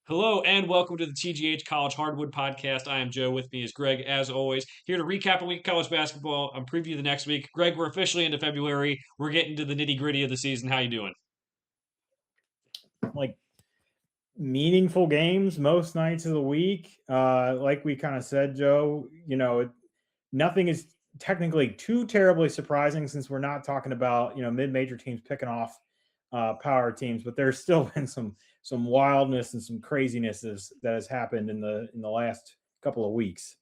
Hello and welcome to the TGH College Hardwood Podcast. I am Joe. With me is Greg, as always, here to recap a week of college basketball and preview the next week. Greg, we're officially into February. We're getting to the nitty gritty of the season. How you doing? Like meaningful games most nights of the week. Like we kind of said, Joe, nothing is technically too terribly surprising since we're not talking about, mid-major teams picking off power teams, but there's still been some wildness and some craziness that has happened in the last couple of weeks.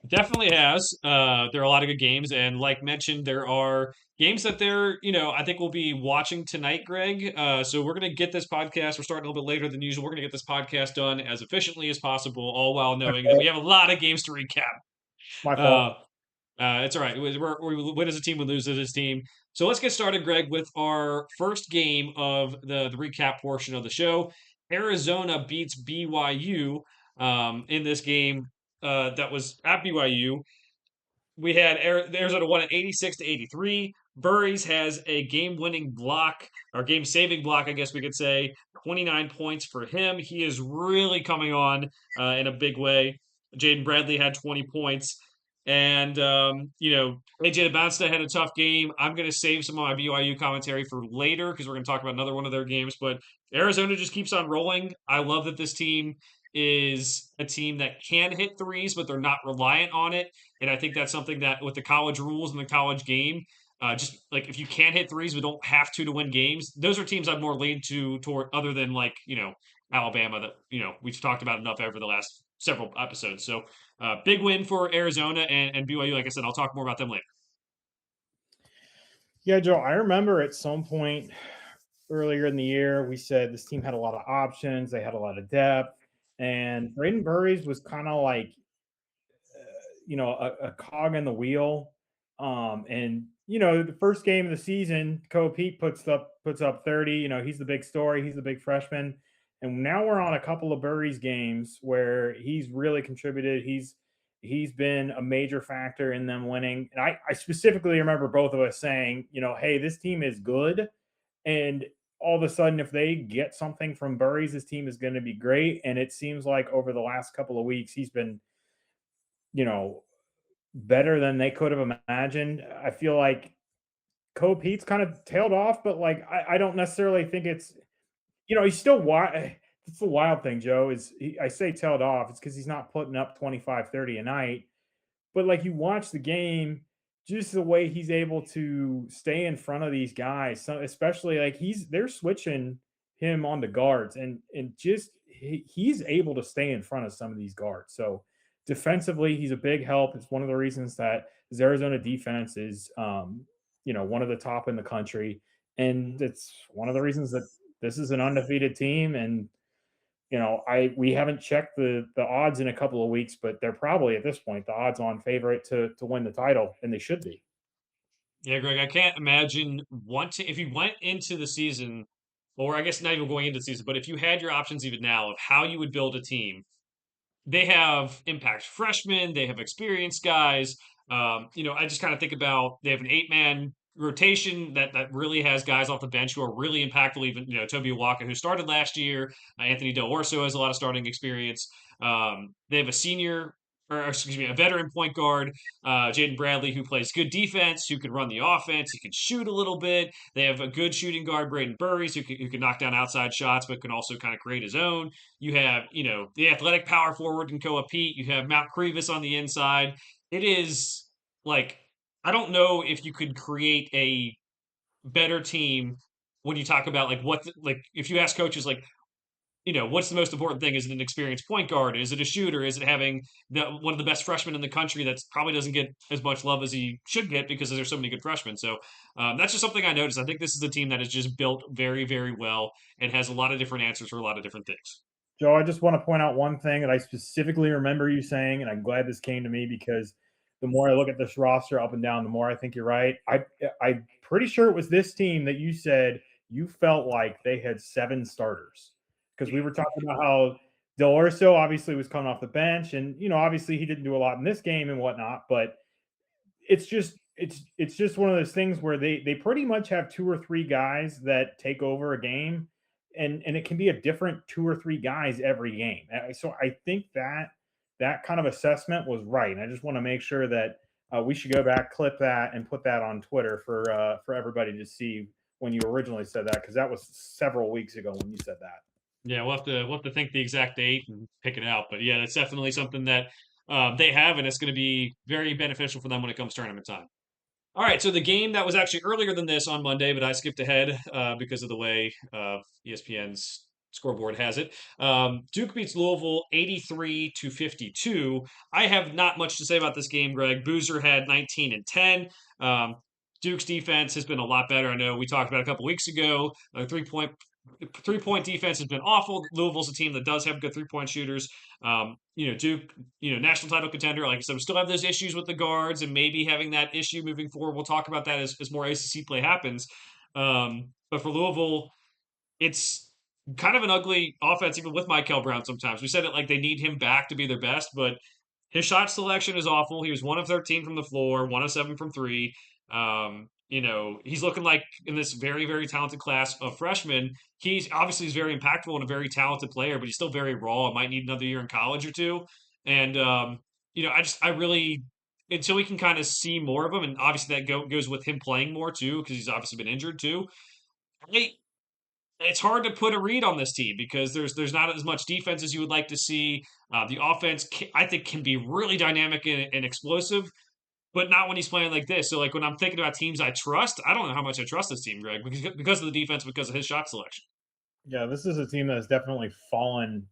Definitely has. There are a lot of good games, and like mentioned, there are games that I think we'll be watching tonight, Greg. So we're gonna get this podcast. We're starting a little bit later than usual. We're gonna get this podcast done as efficiently as possible, all while knowing that we have a lot of games to recap. My fault. Uh, it's all right. We win as a team, we lose as a team. So let's get started, Greg, with our first game of the recap portion of the show. Arizona beats BYU in this game that was at BYU. We had Arizona won at 86 to 83. Burries has a game-winning block or game-saving block, I guess we could say. 29 points for him. He is really coming on in a big way. Jaden Bradley had 20 points. And, AJ Debounce had a tough game. I'm going to save some of my BYU commentary for later because we're going to talk about another one of their games. But Arizona just keeps on rolling. I love that this team is a team that can hit threes, but they're not reliant on it. And I think that's something that with the college rules and the college game, just like if you can hit threes, but don't have to win games, those are teams I'd more lean toward other than Alabama that we've talked about enough over the last several episodes. So big win for Arizona and BYU. Like I said, I'll talk more about them later. Yeah, Joe, I remember at some point earlier in the year, we said this team had a lot of options, they had a lot of depth, and Braden Burries was kind of like, a cog in the wheel. And the first game of the season, Ko Pete puts up 30. He's the big story, he's the big freshman, and now we're on a couple of Burries games where he's really contributed. He's been a major factor in them winning. And I specifically remember both of us saying, hey, this team is good. And all of a sudden, if they get something from Burries, this team is going to be great. And it seems like over the last couple of weeks, he's been, you know, better than they could have imagined. I feel like Ko Pete's kind of tailed off, but like I don't necessarily think he's still wild. It's the wild thing, Joe, I say tailed off. It's because he's not putting up 25, 30 a night. But like you watch the game, just the way he's able to stay in front of these guys, so especially like they're switching him on the guards, and just he's able to stay in front of some of these guards. So defensively, he's a big help. It's one of the reasons that his Arizona defense is, one of the top in the country, and it's one of the reasons that this is an undefeated team. And we haven't checked the odds in a couple of weeks, but they're probably at this point the odds on favorite to win the title, and they should be. Yeah, Greg, I can't imagine if you went into the season, or I guess not even going into the season, but if you had your options even now of how you would build a team, they have impact freshmen, they have experienced guys. I just kind of think about they have an 8-man rotation that really has guys off the bench who are really impactful. Even Toby Awaka, who started last year, Anthony Del Orso has a lot of starting experience. They have a senior. Or excuse me, a veteran point guard, Jaden Bradley, who plays good defense, who can run the offense, he can shoot a little bit. They have a good shooting guard, Braden Burries, who can knock down outside shots, but can also kind of create his own. You have, the athletic power forward in Koa Pete. You have Mount Crevis on the inside. It is like I don't know if you could create a better team when you talk about like if you ask coaches like what's the most important thing? Is it an experienced point guard? Is it a shooter? Is it having one of the best freshmen in the country that probably doesn't get as much love as he should get because there's so many good freshmen? So that's just something I noticed. I think this is a team that is just built very, very well and has a lot of different answers for a lot of different things. Joe, I just want to point out one thing that I specifically remember you saying, and I'm glad this came to me because the more I look at this roster up and down, the more I think you're right. I'm pretty sure it was this team that you said you felt like they had 7 starters, because we were talking about how Del Orso obviously was coming off the bench, and obviously he didn't do a lot in this game and whatnot, but it's just one of those things where they pretty much have 2 or 3 guys that take over a game. and it can be a different 2 or 3 guys every game. So I think that that kind of assessment was right. And I just want to make sure that we should go back, clip that, and put that on Twitter for everybody to see when you originally said that, because that was several weeks ago when you said that. Yeah, we'll have to think the exact date and pick it out. But yeah, that's definitely something that they have, and it's going to be very beneficial for them when it comes tournament time. All right, so the game that was actually earlier than this on Monday, but I skipped ahead because of the way ESPN's scoreboard has it. Duke beats Louisville 83-52. I have not much to say about this game, Greg. Boozer had 19 and 10. Um, Duke's defense has been a lot better. I know we talked about a couple weeks ago. 3-point defense has been awful. Louisville's a team that does have good 3-point shooters. Duke, national title contender. Like I said, we still have those issues with the guards and maybe having that issue moving forward. We'll talk about that as more ACC play happens. But for Louisville, it's kind of an ugly offense, even with Michael Brown sometimes. We said it like they need him back to be their best, but his shot selection is awful. He was 1 of 13 from the floor, 1 of 7 from three. He's looking like in this very, very talented class of freshmen. He's very impactful and a very talented player, but he's still very raw. Might need another year in college or two. And I really until we can kind of see more of him, and obviously that goes with him playing more too, because he's obviously been injured too. I, it's hard to put a read on this team because there's not as much defense as you would like to see. The offense, I think, can be really dynamic and explosive, but not when he's playing like this. So, like when I'm thinking about teams I trust, I don't know how much I trust this team, Greg, because of the defense, because of his shot selection. Yeah, this is a team that has definitely fallen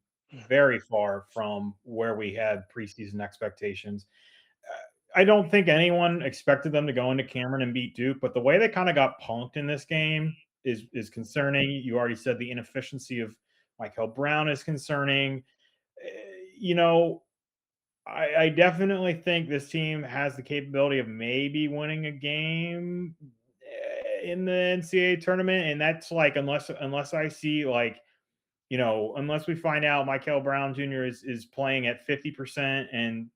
very far from where we had preseason expectations. I don't think anyone expected them to go into Cameron and beat Duke, but the way they kind of got punked in this game is concerning. You already said the inefficiency of Michael Brown is concerning. You know, I definitely think this team has the capability of maybe winning a game in the NCAA tournament, and that's like unless I see like unless we find out Michael Brown Jr. is playing at 50% and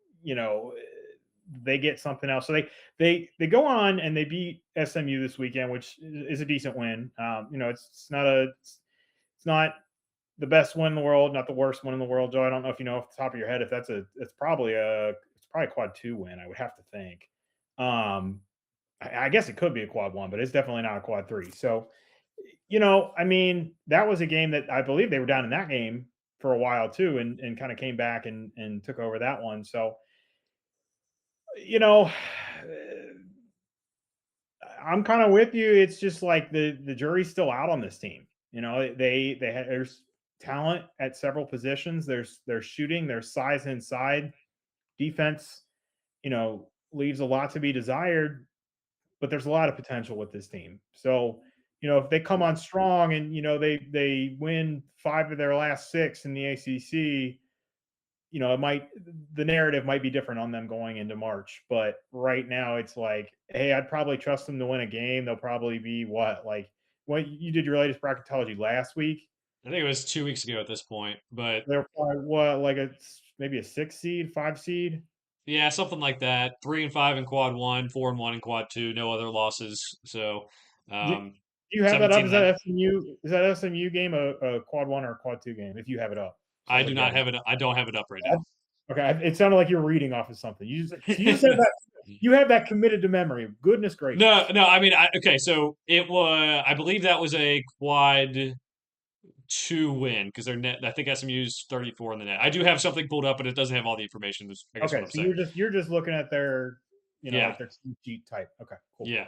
they get something else. So they go on and they beat SMU this weekend, which is a decent win. It's not the best one in the world, not the worst one in the world, Joe. I don't know if you know off the top of your head if it's probably a quad 2 win. I would have to think. I guess it could be a quad 1, but it's definitely not a quad 3. So, that was a game that I believe they were down in that game for a while too, and kind of came back and took over that one. So, I'm kind of with you. It's just like the jury's still out on this team. There's talent at several positions. There's shooting, there's size inside. Defense, leaves a lot to be desired, but there's a lot of potential with this team. So, if they come on strong and they win 5 of their last 6 in the ACC, the narrative might be different on them going into March. But right now, it's like, hey, I'd probably trust them to win a game. They'll probably be what you did your latest bracketology last week. I think it was 2 weeks ago at this point, but they're probably maybe a 6 seed, 5 seed. Yeah, something like that. 3 and 5 in quad 1, 4 and 1 in quad 2, no other losses. So, do you have that up? Is that SMU? Is that SMU game a quad 1 or a quad 2 game? If you have it up, I do not have it. I don't have it up right now. Okay, it sounded like you were reading off of something. You just said that you have that committed to memory. Goodness gracious. No. I mean, okay. So it was. I believe that was a quad 2 win because their net. I think SMU's 34 in the net. I do have something pulled up, but it doesn't have all the information. Okay, so you're just looking at their like their sheet type. Okay, cool. Yeah.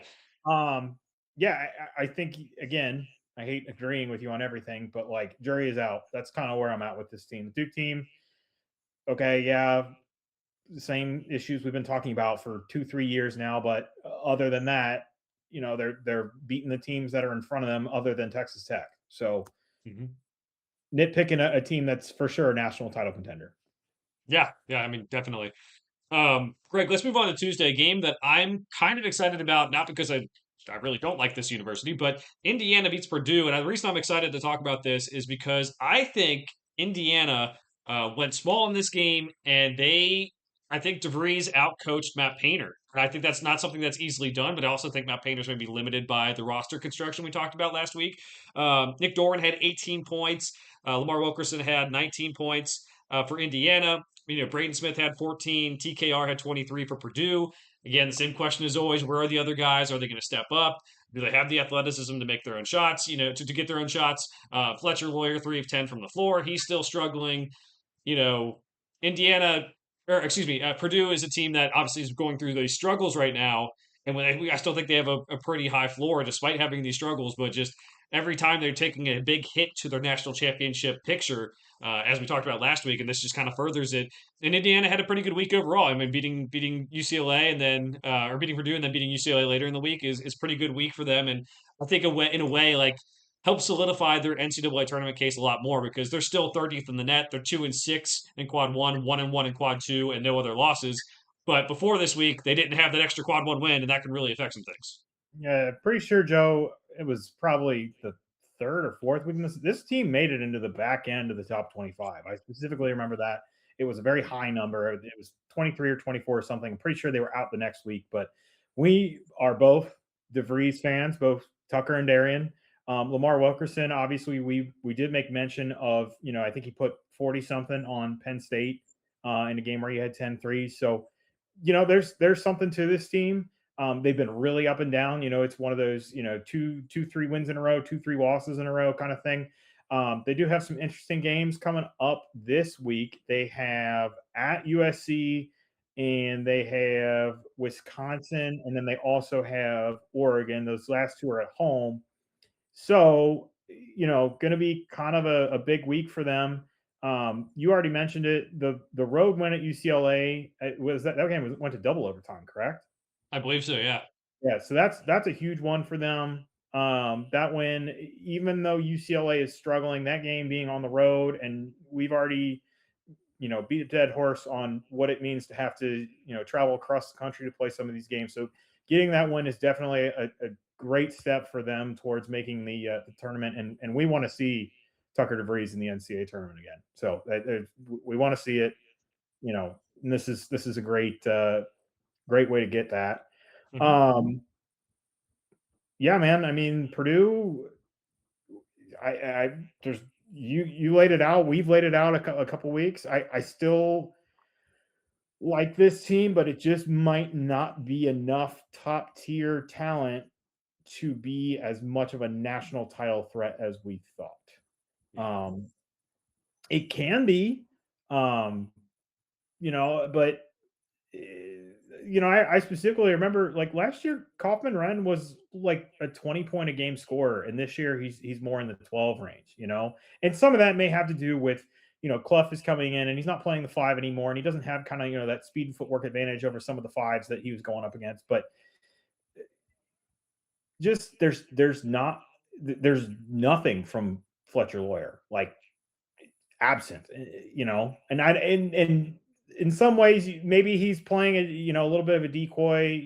Yeah, I think again, I hate agreeing with you on everything, but like jury is out. That's kind of where I'm at with this team. The Duke team. Okay, yeah, the same issues we've been talking about for 2-3 years now, but other than that, they're beating the teams that are in front of them other than Texas Tech. So nitpicking a team that's for sure a national title contender. Yeah, I mean, definitely. Greg, let's move on to Tuesday, a game that I'm kind of excited about, not because I really don't like this university, but Indiana beats Purdue. And the reason I'm excited to talk about this is because I think Indiana went small in this game, and they I think DeVries outcoached Matt Painter. And I think that's not something that's easily done, but I also think Matt Painter's going to be limited by the roster construction we talked about last week. Nick Doran had 18 points. Lamar Wilkerson had 19 points for Indiana. Braden Smith had 14. TKR had 23 for Purdue. Again, the same question as always: where are the other guys? Are they going to step up? Do they have the athleticism to make their own shots? To get their own shots. Fletcher Loyer, 3 of 10 from the floor. He's still struggling. You know, Indiana, or excuse me, Purdue is a team that obviously is going through these struggles right now. And I still think they have a pretty high floor despite having these struggles, but just every time they're taking a big hit to their national championship picture, as we talked about last week, and this just kind of furthers it. And Indiana had a pretty good week overall. I mean, beating UCLA and then or beating Purdue and then beating UCLA later in the week is pretty good week for them. And I think in a way, like help solidify their NCAA tournament case a lot more because they're still 30th in the net. They're 2-6 in quad one, 1-1 in quad two, and no other losses. But before this week, they didn't have that extra quad one win, and that can really affect some things. Yeah, pretty sure, Joe. It was probably the third or fourth week. This team made it into the back end of the top 25. I specifically remember that it was a very high number. It was 23 or 24 or something. I'm pretty sure they were out the next week. But we are both DeVries fans, both Tucker and Darian. Lamar Wilkerson, obviously, we did make mention of, I think he put 40 something on Penn State in a game where he had 10 threes. So, there's something to this team. They've been really up and down. It's one of those, two, 3 wins in a row, 2, 3 losses in a row kind of thing. They do have some interesting games coming up this week. They have at USC and they have Wisconsin, and then they also have Oregon. Those last two are at home. So, going to be kind of a big week for them. You already mentioned it. The road win at UCLA was that game went to double overtime, correct? I believe so, yeah. Yeah, so that's a huge one for them. That win, even though UCLA is struggling, that game being on the road, and we've already, beat a dead horse on what it means to have to, travel across the country to play some of these games. So getting that win is definitely a great step for them towards making the tournament, and we want to see Tucker DeVries in the NCAA tournament again. So we want to see it, and this is a great way to get that. Mm-hmm. Yeah, man. I mean, Purdue. I there's you laid it out. We've laid it out a couple weeks. I still like this team, but it just might not be enough top tier talent to be as much of a national title threat as we thought. Um, it can be, um, but I specifically remember like last year, Kaufman Wren was like a 20 point a game scorer, and this year he's more in the 12 range, and some of that may have to do with Clough is coming in and he's not playing the 5 anymore, and he doesn't have kind of that speed and footwork advantage over some of the 5s that he was going up against, but just there's nothing from Fletcher Loyer, like absent, and in some ways maybe he's playing a little bit of a decoy.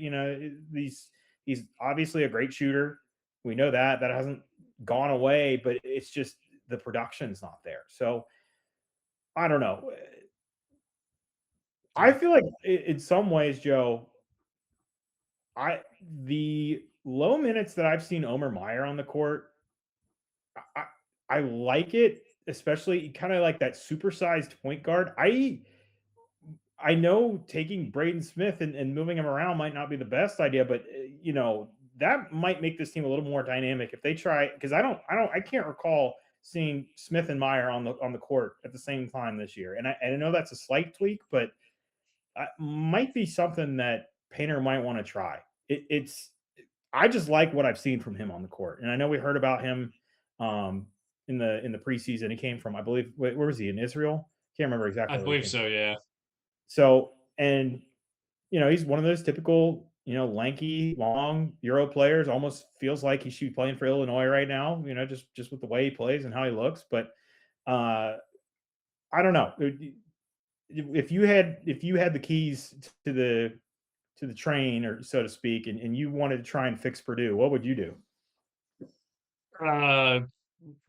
He's obviously a great shooter. We know that hasn't gone away, but it's just the production's not there. So I don't know. I feel like in some ways, Joe, the low minutes that I've seen Omer Meyer on the court, I, I like it, especially kind of like that supersized point guard. I know taking Braden Smith and moving him around might not be the best idea, but that might make this team a little more dynamic if they try. Because I can't recall seeing Smith and Meyer on the court at the same time this year, and I know that's a slight tweak, but might be something that Painter might want to try. I just like what I've seen from him on the court, and I know we heard about him in the preseason. He came from, I believe, where was he, in Israel? Can't remember I exactly where he believe came so, from. yeah. So, and he's one of those typical, lanky, long Euro players. Almost feels like he should be playing for Illinois right now. Just with the way he plays and how he looks. But I don't know. If you had the keys to the train, or so to speak, and you wanted to try and fix Purdue, what would you do? Uh,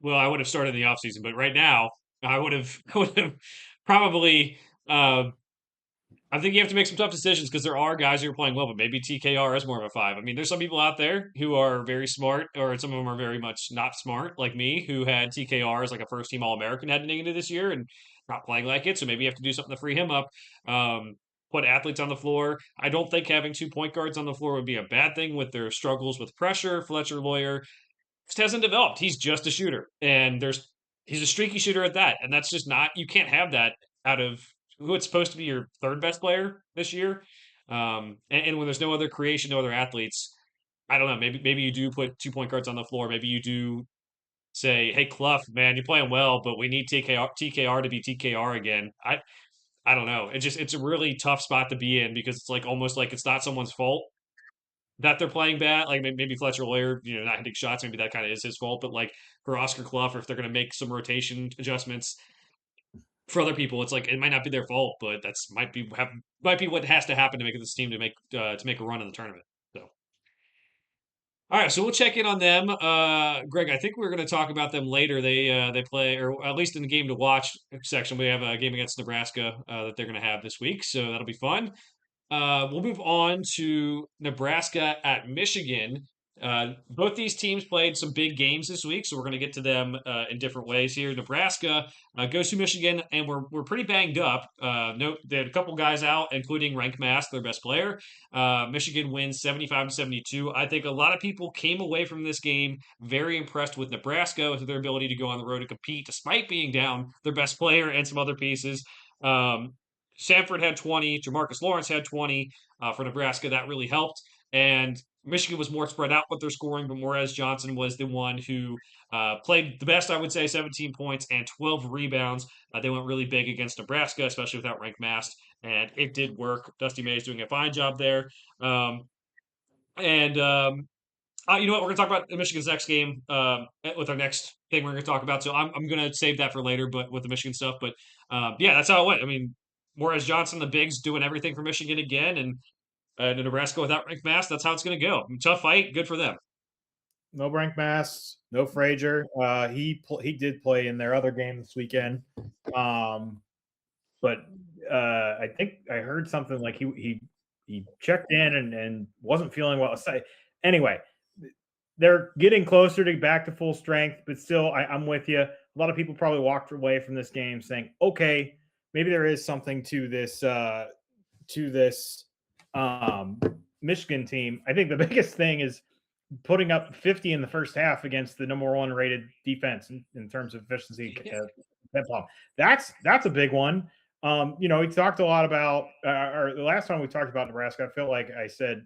well, I would have started in the offseason, but right now, I would have probably uh, I think you have to make some tough decisions because there are guys who are playing well, but maybe TKR is more of a five. I mean, there's some people out there who are very smart, or some of them are very much not smart, like me, who had TKR as like a first team All American heading into this year and not playing like it. So maybe you have to do something to free him up. Um, put athletes on the floor. I don't think having two point guards on the floor would be a bad thing with their struggles with pressure. Fletcher Lawyer just hasn't developed. He's just a shooter, and he's a streaky shooter at that, and that's just not you can't have that out of who it's supposed to be your third best player this year. And when there's no other creation, no other athletes, I don't know. Maybe you do put 2 point guards on the floor. Maybe you do say, "Hey, Clough, man, you're playing well, but we need TKR to be TKR again." I don't know. It's a really tough spot to be in because it's like almost like it's not someone's fault that they're playing bad. Like maybe Fletcher Lawyer, not hitting shots, maybe that kind of is his fault. But like for Oscar Clough, or if they're going to make some rotation adjustments for other people, it's like it might not be their fault, but that's might be what has to happen to make this team to make a run in the tournament. So. All right, so we'll check in on them. Greg, I think we're going to talk about them later. They play, or at least in the game to watch section, we have a game against Nebraska that they're going to have this week, so that'll be fun. We'll move on to Nebraska at Michigan. Both these teams played some big games this week, so we're going to get to them in different ways here. Nebraska goes to Michigan, and we're pretty banged up. No, they had a couple guys out, including Rank Mass, their best player. Michigan wins 75-72. I think a lot of people came away from this game very impressed with Nebraska, with their ability to go on the road and compete, despite being down their best player and some other pieces. Sanford had 20, Jamarcus Lawrence had 20 for Nebraska. That really helped. And Michigan was more spread out with their scoring, but Morez Johnson was the one who played the best, I would say, 17 points and 12 rebounds. They went really big against Nebraska, especially without Rank Mast, and it did work. Dusty May is doing a fine job there. And you know what? We're going to talk about Michigan's next game with our next thing we're going to talk about. So I'm going to save that for later, but with the Michigan stuff. But yeah, that's how it went. I mean, Morez Johnson, the bigs, doing everything for Michigan again, and Nebraska without Rick Mass. That's how it's going to go. Tough fight, good for them. No Rank Mass, no Frazier. He did play in their other game this weekend, but I think I heard something like he checked in and wasn't feeling well. Anyway, they're getting closer to back to full strength, but still, I'm with you. A lot of people probably walked away from this game saying, "Okay, maybe there is something to this Michigan team." I think the biggest thing is putting up 50 in the first half against the number one rated defense in terms of efficiency. That's a big one. We talked a lot about, or the last time we talked about Nebraska, I feel like I said,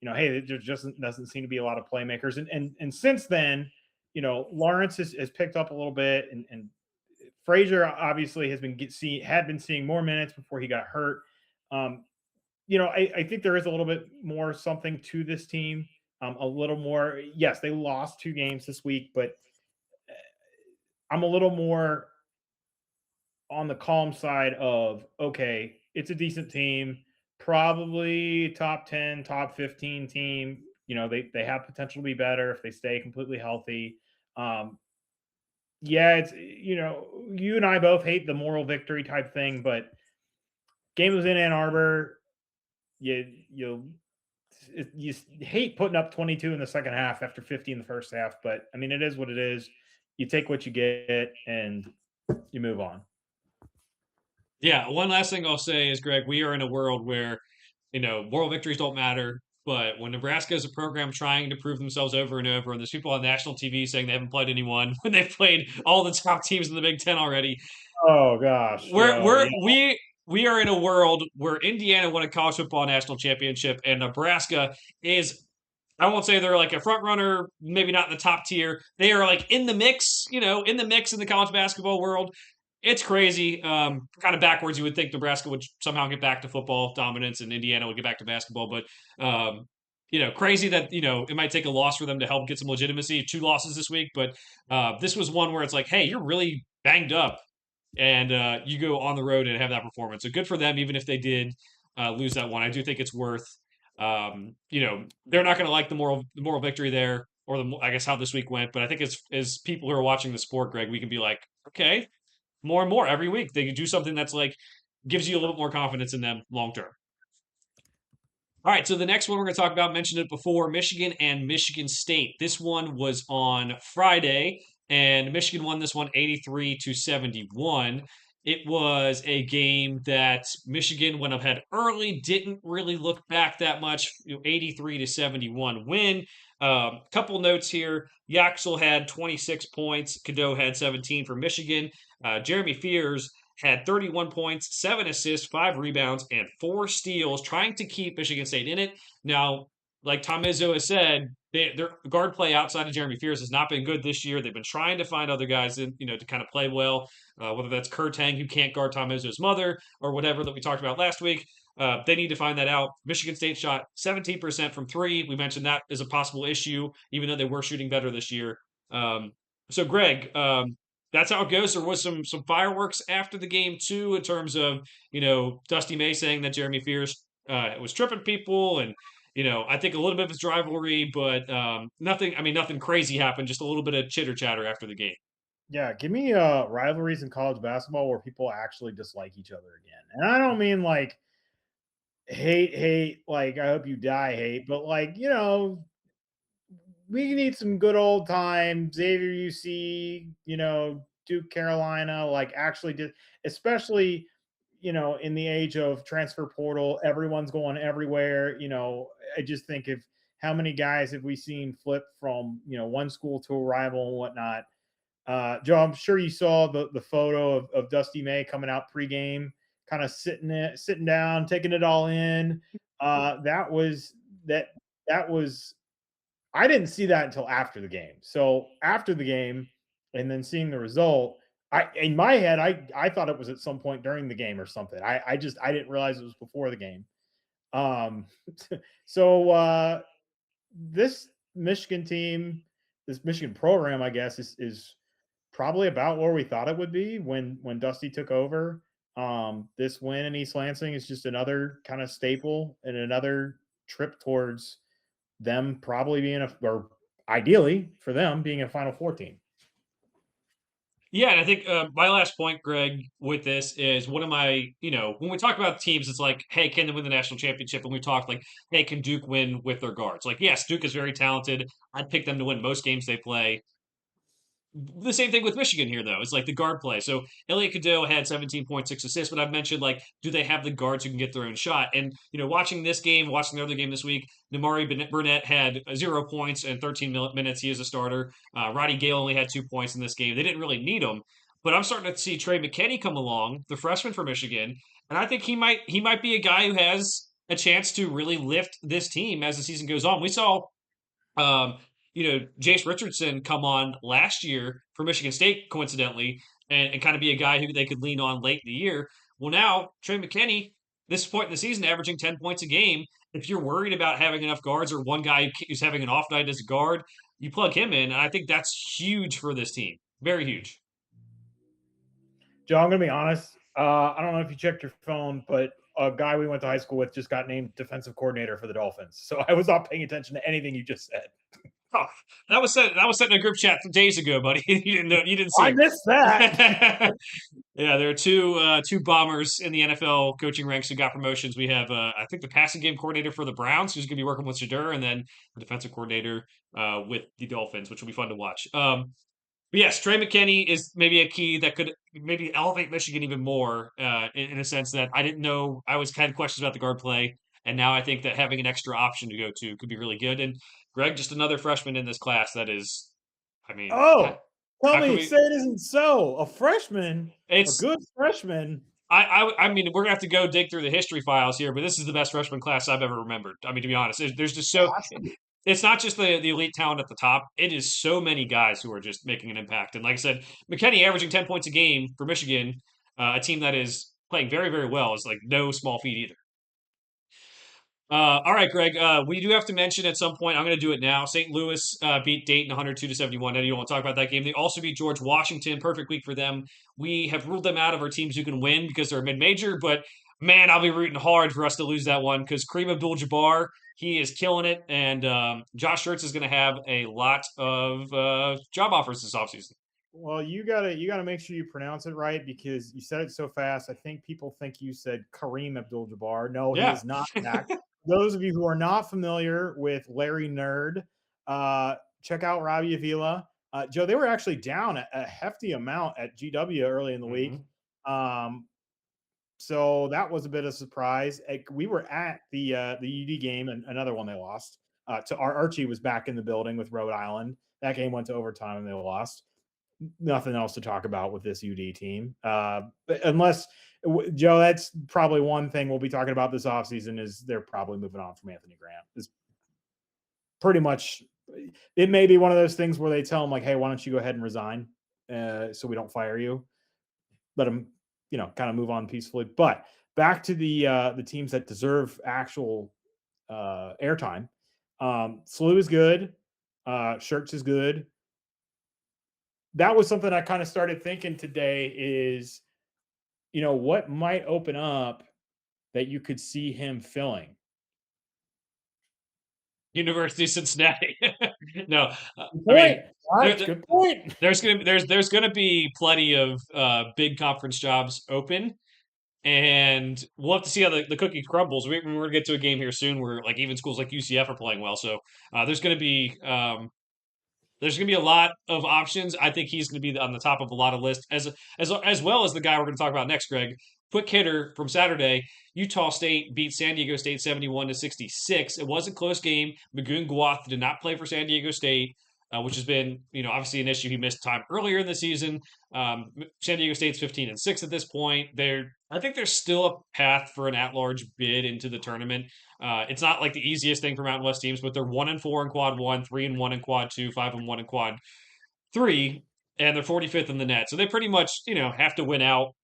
hey, there just doesn't seem to be a lot of playmakers. And since then, Lawrence has picked up a little bit, and Frazier obviously had been seeing more minutes before he got hurt. I think there is a little bit more something to this team. A little more. Yes, they lost 2 games this week, but I'm a little more on the calm side of, okay, it's a decent team, probably top 10, top 15 team. They have potential to be better if they stay completely healthy. Yeah, it's, you and I both hate the moral victory type thing, but game was in Ann Arbor. You hate putting up 22 in the second half after 50 in the first half, but I mean, it is what it is. You take what you get and you move on. Yeah, one last thing I'll say is, Greg, we are in a world where, moral victories don't matter. But when Nebraska is a program trying to prove themselves over and over, and there's people on national TV saying they haven't played anyone when they've played all the top teams in the Big Ten already, Oh gosh, we are in a world where Indiana won a college football national championship, and Nebraska is. I won't say they're like a front runner, maybe not in the top tier. They are like in the mix, in the mix in the college basketball world. It's crazy. Kind of backwards. You would think Nebraska would somehow get back to football dominance and Indiana would get back to basketball. But, crazy that, it might take a loss for them to help get some legitimacy. 2 losses this week. But this was one where it's like, hey, you're really banged up. And you go on the road and have that performance. So good for them, even if they did lose that one. I do think it's worth, they're not going to like the moral victory there or I guess how this week went. But I think as people who are watching the sport, Greg, we can be like, okay, more and more every week. They do something that's like gives you a little bit more confidence in them long term. All right, so the next one we're going to talk about, mentioned it before, Michigan and Michigan State. This one was on Friday, and Michigan won this one 83-71. It was a game that Michigan went ahead early, didn't really look back that much. 83-71 win. Couple notes here: Yaxel had 26 points, Cadeau had 17 for Michigan. Jeremy Fears had 31 points, 7 assists, 5 rebounds, and 4 steals, trying to keep Michigan State in it. Now, like Tom Izzo has said, their guard play outside of Jeremy Fears has not been good this year. They've been trying to find other guys in, to kind of play well, whether that's Kurt Tang, who can't guard Tom Izzo's mother, or whatever that we talked about last week. They need to find that out. Michigan State shot 17% from three. We mentioned that is a possible issue, even though they were shooting better this year. So, Greg, that's how it goes. There was some fireworks after the game too, in terms of Dusty May saying that Jeremy Fears was tripping people, and I think a little bit of his rivalry, but nothing. I mean, nothing crazy happened. Just a little bit of chitter chatter after the game. Yeah, give me rivalries in college basketball where people actually dislike each other again. And I don't mean like hate, like I hope you die hate, but like, we need some good old time Xavier UC, Duke Carolina, like actually did, especially, in the age of transfer portal, everyone's going everywhere. I just think of how many guys have we seen flip from, one school to a rival and whatnot. Joe, I'm sure you saw the photo of Dusty May coming out pregame, kind of sitting down, taking it all in. That was I didn't see that until after the game. So after the game, and then seeing the result, in my head, I thought it was at some point during the game or something. I didn't realize it was before the game. So this Michigan team, this Michigan program, I guess, is probably about where we thought it would be when Dusty took over. This win in East Lansing is just another kind of staple and another trip towards them probably being or ideally for them being a Final Four team. Yeah, and I think my last point, Greg, with this is one of my, when we talk about teams, it's like, hey, can they win the national championship? And we talk like, hey, can Duke win with their guards? Like, yes, Duke is very talented. I'd pick them to win most games they play. The same thing with Michigan here, though. It's like the guard play. So Elliot Cadeau had 17.6 assists, but I've mentioned, like, do they have the guards who can get their own shot? And, watching this game, watching the other game this week, Nimari Burnett had 0 points and 13 minutes. He is a starter. Roddy Gale only had 2 points in this game. They didn't really need him. But I'm starting to see Trey McKinney come along, the freshman for Michigan, and I think he might be a guy who has a chance to really lift this team as the season goes on. We saw um, Jace Richardson come on last year for Michigan State, coincidentally, and kind of be a guy who they could lean on late in the year. Well, now Trey McKinney, this point in the season, averaging 10 points a game. If you're worried about having enough guards or one guy who's having an off night as a guard, you plug him in, and I think that's huge for this team. Very huge. Joe, I'm going to be honest. I don't know if you checked your phone, but a guy we went to high school with just got named defensive coordinator for the Dolphins. So I was not paying attention to anything you just said. Oh, that was sent in a group chat days ago, buddy. You didn't know. You didn't see. I missed that. Yeah, there are two bombers in the NFL coaching ranks who got promotions. We have I think the passing game coordinator for the Browns, who's going to be working with Shadur, and then the defensive coordinator with the Dolphins, which will be fun to watch. But yes, Trey McKinney is maybe a key that could maybe elevate Michigan even more in a sense that I didn't know. I was kind of questions about the guard play, and now I think that having an extra option to go to could be really good. And Greg, just another freshman in this class that is, I mean, tell me, say it isn't so. A freshman, a good freshman. I mean, we're gonna have to go dig through the history files here, but this is the best freshman class I've ever remembered. I mean, to be honest, there's just so. It's not just the elite talent at the top. It is so many guys who are just making an impact. And like I said, McKinney averaging 10 points a game for Michigan, a team that is playing very, very well, is like no small feat either. All right, Greg. We do have to mention at some point. I'm going to do it now. St. Louis beat Dayton 102-71. I know you don't want to talk about that game. They also beat George Washington. Perfect week for them. We have ruled them out of our teams who can win because they're mid-major. But man, I'll be rooting hard for us to lose that one because Kareem Abdul-Jabbar, he is killing it, and Josh Schertz is going to have a lot of job offers this offseason. Well, you gotta make sure you pronounce it right because you said it so fast. I think people think you said Kareem Abdul-Jabbar. No, he Yeah. is not back. Those of you who are not familiar with Larry Nerd, check out Robbie Avila. Joe, they were actually down a hefty amount at GW early in the week. Mhm. Um, so that was a bit of a surprise. We were at the UD game, and another one they lost. To Archie was back in the building with Rhode Island. That game went to overtime and they lost. Nothing else to talk about with this UD team. Unless Joe, that's probably one thing we'll be talking about this offseason is they're probably moving on from Anthony Grant. Is pretty much it may be one of those things where they tell him like, hey, why don't you go ahead and resign so we don't fire you? Let him, kind of move on peacefully. But back to the teams that deserve actual airtime. SLU is good. Shirts is good. That was something I kind of started thinking today is, what might open up that you could see him filling? University of Cincinnati. No, Good I point. mean, All there, right, good point. there's gonna be plenty of big conference jobs open, and we'll have to see how the cookie crumbles. We're gonna get to a game here soon where like even schools like UCF are playing well, so there's going to be a lot of options. I think he's going to be on the top of a lot of lists, as well as the guy we're going to talk about next, Greg. Quick hitter from Saturday. Utah State beat San Diego State 71-66. It was a close game. Magoon Guath did not play for San Diego State, which has been, obviously an issue. He missed time earlier in the season. San Diego State's 15-6 at this point. I think there's still a path for an at-large bid into the tournament. It's not like the easiest thing for Mountain West teams, but they're 1-4 in quad one, 3-1 in quad two, 5-1 in quad three, and they're 45th in the net. So they pretty much, have to win out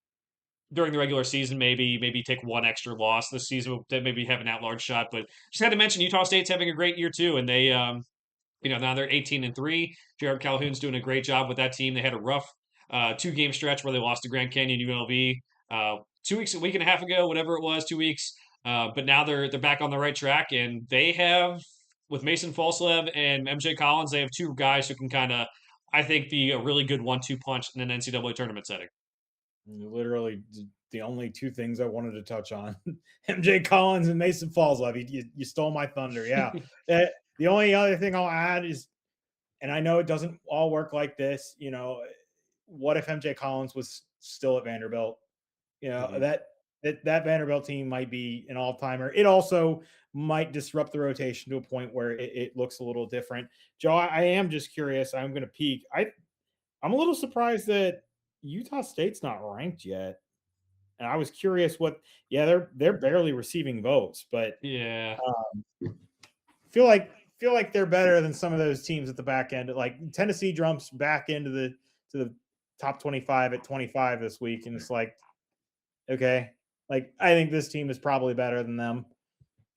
during the regular season. Maybe take one extra loss this season to maybe have an at-large shot. But just had to mention Utah State's having a great year too, and they, now they're 18-3. Jared Calhoun's doing a great job with that team. They had a rough 2-game stretch where they lost to Grand Canyon UNLV a week and a half ago, whatever it was, 2 weeks. But now they're back on the right track, and they have with Mason Falslev and MJ Collins, they have two guys who can kind of, I think, be a really good 1-2 punch in an NCAA tournament setting. Literally the only two things I wanted to touch on: MJ Collins and Mason Falls. You stole my thunder. Yeah. The only other thing I'll add is, and I know it doesn't all work like this. What if MJ Collins was still at Vanderbilt? Mm-hmm. That Vanderbilt team might be an all timer. It also might disrupt the rotation to a point where it looks a little different. Joe, I am just curious. I'm going to peek. I'm a little surprised that Utah State's not ranked yet, and I was curious what. Yeah, they're barely receiving votes, but Yeah. feel like they're better than some of those teams at the back end. Like Tennessee jumps back into the top 25 at 25 this week, and it's like, okay, like I think this team is probably better than them.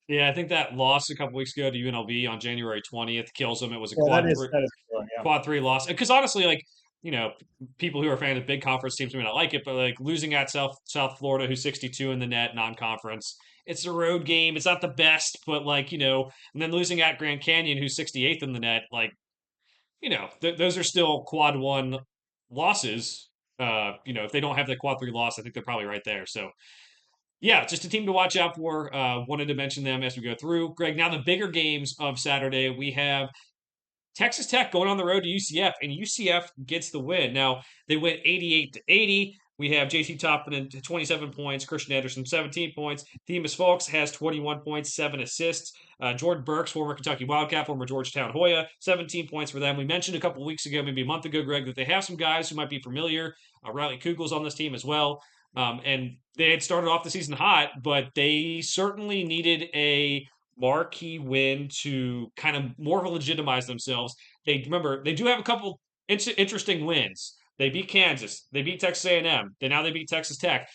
Yeah, I think that loss a couple weeks ago to UNLV on January 20th kills them. It was a Yeah, that is true, yeah. quad three loss. Because honestly, like, you know, people who are fans of big conference teams may not like it, but like losing at South Florida, who's 62 in the net, non-conference, it's a road game. It's not the best, but like, and then losing at Grand Canyon, who's 68th in the net, like, those are still quad one losses. If they don't have the quad three loss, I think they're probably right there. So yeah, just a team to watch out for. Wanted to mention them as we go through. Greg, now the bigger games of Saturday, we have Texas Tech going on the road to UCF, and UCF gets the win. Now they went 88-80. We have JC Toppin at 27 points, Christian Anderson 17 points, Themis Folks has 21 points, 7 assists. Jordan Burks, former Kentucky Wildcat, former Georgetown Hoya, 17 points for them. We mentioned a couple weeks ago, maybe a month ago, Greg, that they have some guys who might be familiar. Riley Kugel's on this team as well. And they had started off the season hot, but they certainly needed a marquee win to kind of more legitimize themselves. They do have a couple interesting wins. They beat Kansas. They beat Texas A&M. They beat Texas Tech.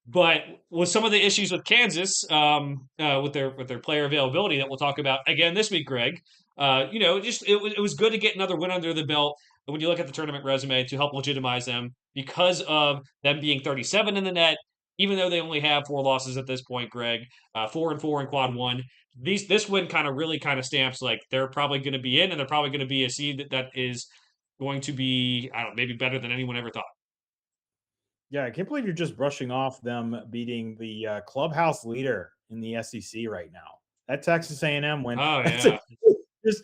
But with some of the issues with Kansas, with their player availability that we'll talk about again this week, Greg, it was good to get another win under the belt when you look at the tournament resume to help legitimize them because of them being 37 in the net, even though they only have 4 losses at this point, Greg, 4-4 in quad one. This win kind of really kind of stamps like they're probably going to be in, and they're probably going to be a seed that is going to be, I don't know, maybe better than anyone ever thought. Yeah, I can't believe you're just brushing off them beating the clubhouse leader in the SEC right now. That Texas A&M win. Oh That's yeah. just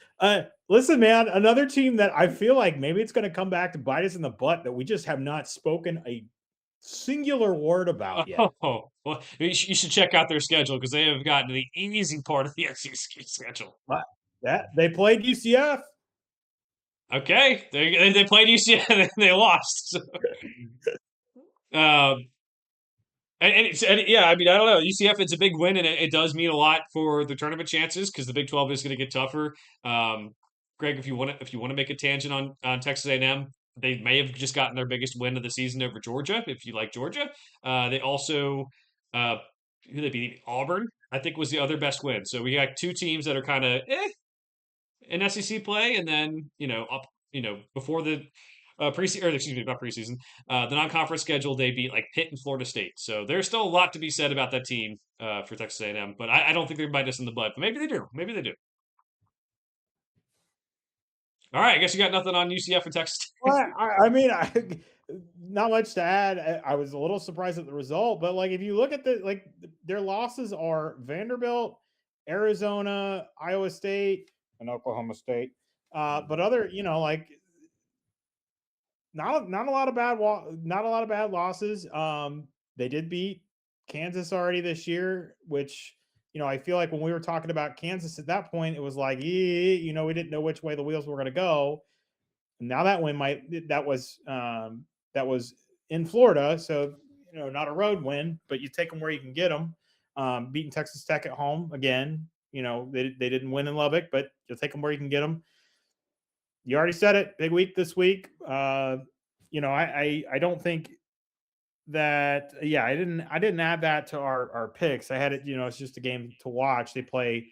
listen, man. Another team that I feel like maybe it's going to come back to bite us in the butt that we just have not spoken a singular word about yet. Oh, well, you should check out their schedule because they have gotten to the easy part of the SEC schedule. But that they played UCF. Okay, they played UCF and they lost. So, um, yeah, I mean, I don't know. UCF, it's a big win, and it does mean a lot for the tournament chances because the Big 12 is going to get tougher. Greg, if you want to make a tangent on Texas A&M, they may have just gotten their biggest win of the season over Georgia. If you like Georgia, they also uh, who they beat Auburn. I think was the other best win. So we got two teams that are kind of in SEC play, and then before the preseason, or excuse me, not preseason, the non-conference schedule, they beat like Pitt and Florida State. So there's still a lot to be said about that team for Texas A&M, but I don't think they bite us in the butt. But maybe they do. Maybe they do. All right, I guess you got nothing on UCF and Texas. Well, not much to add. I was a little surprised at the result, but like if you look at their losses are Vanderbilt, Arizona, Iowa State, and Oklahoma State. But other, like not a lot of bad losses. They did beat Kansas already this year, which I feel like when we were talking about Kansas at that point, it was like, we didn't know which way the wheels were going to go. Now that win that was in Florida, so not a road win, but you take them where you can get them. Beating Texas Tech at home again, they didn't win in Lubbock, but you'll take them where you can get them. You already said it, big week this week. I don't think that. Yeah, I didn't add that to our picks. I had it. It's just a game to watch. They play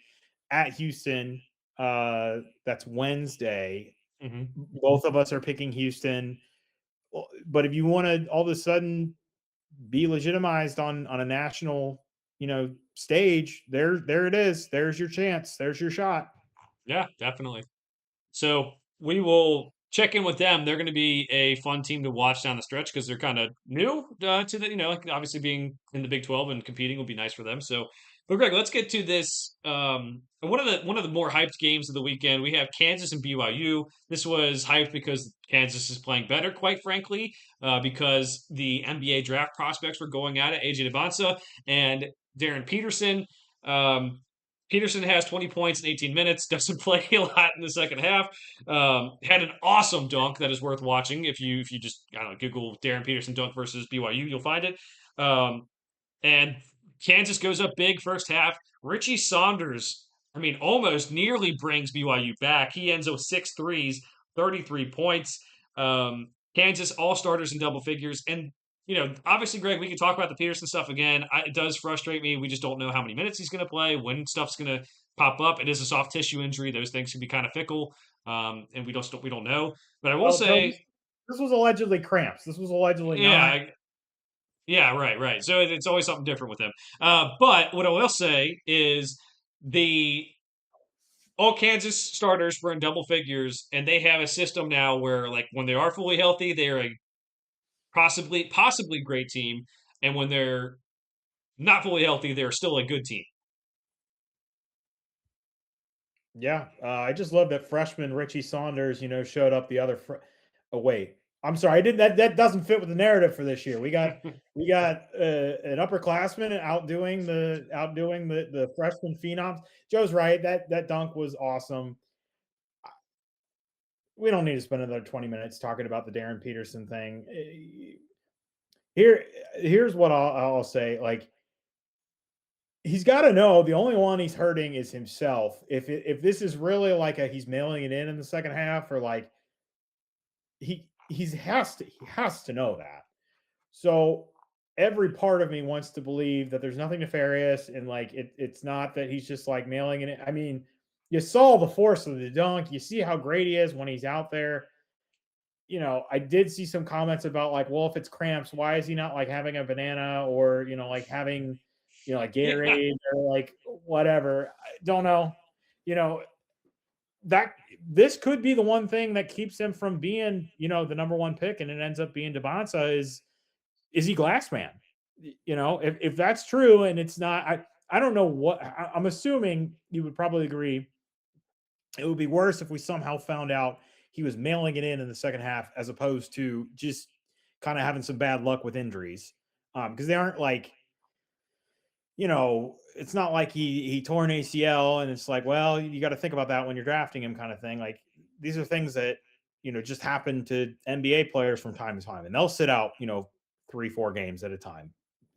at Houston. That's Wednesday. Mm-hmm. Both of us are picking Houston. But if you want to all of a sudden be legitimized on a national, stage, there it is. There's your chance. There's your shot. Yeah, definitely. So we will check in with them. They're going to be a fun team to watch down the stretch because they're kind of new to the, like obviously being in the Big 12 and competing will be nice for them. So, but Greg, let's get to this. One of the more hyped games of the weekend. We have Kansas and BYU. This was hyped because Kansas is playing better, quite frankly, because the NBA draft prospects were going at it. AJ Debonsa and Darren Peterson. Um, Peterson has 20 points in 18 minutes, doesn't play a lot in the second half. Had an awesome dunk that is worth watching. If you just, I don't know, Google Darren Peterson dunk versus BYU, you'll find it. And Kansas goes up big first half. Richie Saunders, I mean, almost nearly brings BYU back. He ends up with 6 threes, 33 points. Kansas all starters in double figures. And obviously, Greg, we can talk about the Peterson stuff again. It does frustrate me. We just don't know how many minutes he's going to play, when stuff's going to pop up. It is a soft tissue injury; those things can be kind of fickle, and we don't know. But I will say, this was allegedly cramps. This was allegedly not. Yeah, right. So it's always something different with him. But what I will say is the all Kansas starters were in double figures, and they have a system now where, like, when they are fully healthy, they are a possibly great team, and when they're not fully healthy, they're still a good team. Yeah, I just love that freshman Richie Saunders, showed up the other. Oh wait, I'm sorry, I didn't. That doesn't fit with the narrative for this year. We got an upperclassman outdoing the freshman phenoms. Joe's right. That dunk was awesome. We don't need to spend another 20 minutes talking about the Darren Peterson thing. Here's what I'll say. Like, he's got to know the only one he's hurting is himself. If this is really like he's mailing it in the second half, or like he has to know that. So every part of me wants to believe that there's nothing nefarious, and like it's not that he's just like mailing it in. I mean, you saw the force of the dunk. You see how great he is when he's out there. I did see some comments about like, well, if it's cramps, why is he not like having a banana, or like having like Gatorade, or like whatever. I don't know. that this could be the one thing that keeps him from being, the number one pick, and it ends up being Devonta is he glass man? If that's true and it's not, I don't know what I'm assuming you would probably agree. It would be worse if we somehow found out he was mailing it in the second half as opposed to just kind of having some bad luck with injuries. Because they aren't like, it's not like he tore an ACL and it's like, well, you got to think about that when you're drafting him, kind of thing. Like these are things that just happen to NBA players from time to time, and they'll sit out 3-4 games at a time.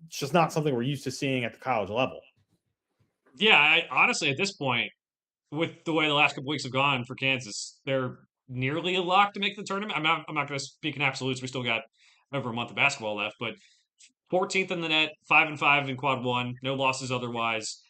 It's just not something we're used to seeing at the college level. Yeah, honestly, at this point, with the way the last couple weeks have gone for Kansas, they're nearly a lock to make the tournament. I'm not going to speak in absolutes. We still got over a month of basketball left, but 14th in the net, 5-5 in quad one, no losses otherwise.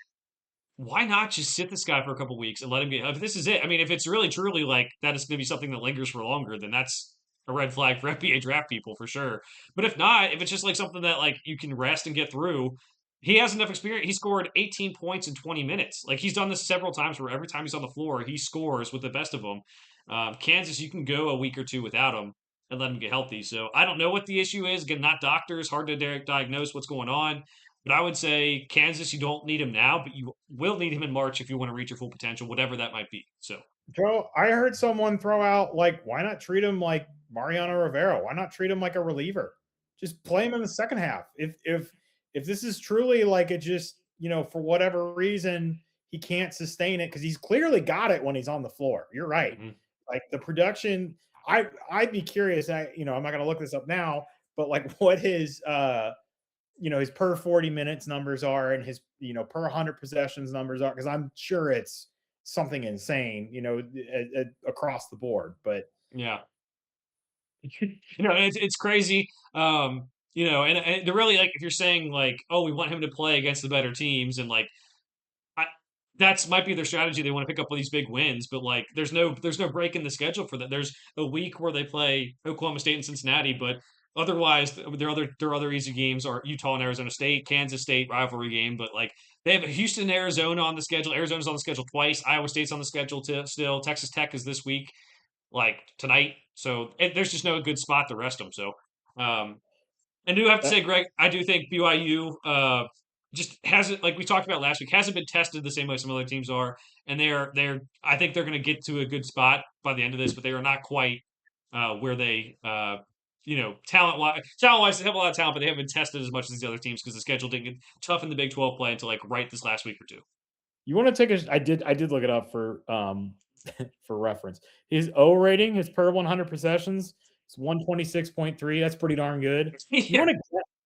Why not just sit this guy for a couple weeks and let him get? If this is it, I mean, if it's really truly like that is going to be something that lingers for longer, then that's a red flag for NBA draft people for sure. But if not, if it's just like something that like you can rest and get through, he has enough experience. He scored 18 points in 20 minutes. Like he's done this several times where every time he's on the floor, he scores with the best of them. Kansas, you can go a week or two without him and let him get healthy. So I don't know what the issue is. Again, not doctors, hard to diagnose what's going on. But I would say Kansas, you don't need him now, but you will need him in March if you want to reach your full potential, whatever that might be. So, Joe, I heard someone throw out like, why not treat him like Mariano Rivera? Why not treat him like a reliever? Just play him in the second half. If this is truly like it just, for whatever reason he can't sustain it because he's clearly got it when he's on the floor. You're right. Like the production, I'd be curious. I'm not going to look this up now, but like what his his per 40 minutes numbers are and his per 100 possessions numbers are, because I'm sure it's something insane, across the board. But yeah, it's crazy. And they're really like if you're saying like, oh, we want him to play against the better teams, and like, I, that's might be their strategy. They want to pick up all these big wins, but like, there's no break in the schedule for that. There's a week where they play Oklahoma State and Cincinnati, but otherwise, their other easy games are Utah and Arizona State, Kansas State rivalry game, but like they have Houston and Arizona on the schedule. Arizona's on the schedule twice. Iowa State's on the schedule still. Texas Tech is this week, like tonight. So there's just no good spot to rest them. So, and do have to say, Greg, I do think BYU just hasn't, like we talked about last week, hasn't been tested the same way some other teams are, and they're I think they're going to get to a good spot by the end of this, but they are not quite where they talent wise they have a lot of talent, but they haven't been tested as much as these other teams because the schedule didn't get tough in the Big 12 play until like right this last week or two. You want to take I did look it up for for reference. His O rating, his per 100 possessions, it's 126.3. That's pretty darn good. Yeah.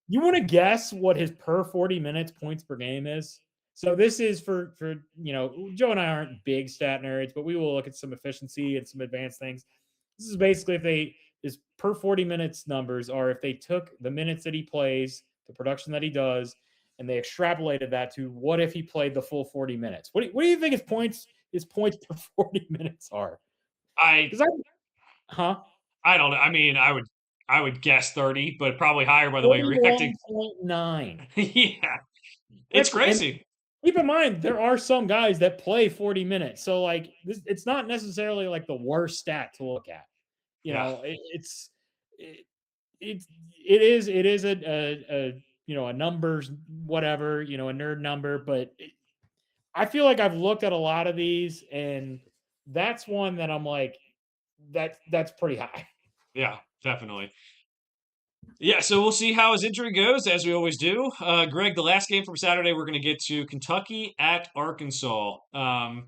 You want to guess what his per 40 minutes points per game is? So this is for Joe and I aren't big stat nerds, but we will look at some efficiency and some advanced things. This is basically if his per 40 minutes numbers are if they took the minutes that he plays, the production that he does, and they extrapolated that to what if he played the full 40 minutes. What do you think his points per 40 minutes are? I don't know. I mean, I would guess 30, but probably higher by the way you're reacting. 41.9. Yeah. It's crazy. Keep in mind, there are some guys that play 40 minutes. So, like, it's not necessarily like the worst stat to look at. It is a numbers, whatever, a nerd number. But I feel like I've looked at a lot of these, and that's one that I'm like, that's pretty high. Yeah, definitely. Yeah, so we'll see how his injury goes, as we always do. Greg, the last game from Saturday, we're going to get to Kentucky at Arkansas.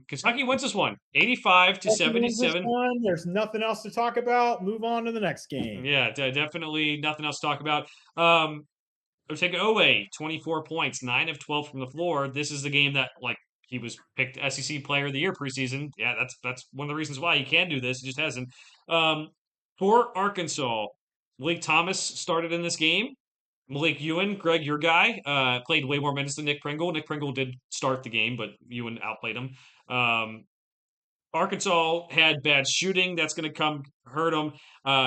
Kentucky wins this one, 85-77. There's nothing else to talk about. Move on to the next game. Yeah, definitely nothing else to talk about. Otago 24 points, 9 of 12 from the floor. This is the game that, like, he was picked SEC Player of the Year preseason. Yeah, that's one of the reasons why he can do this. He just hasn't. For Arkansas, Malik Thomas started in this game. Malik Ewan, Greg, your guy, played way more minutes than Nick Pringle. Nick Pringle did start the game, but Ewan outplayed him. Arkansas had bad shooting. That's going to come hurt them.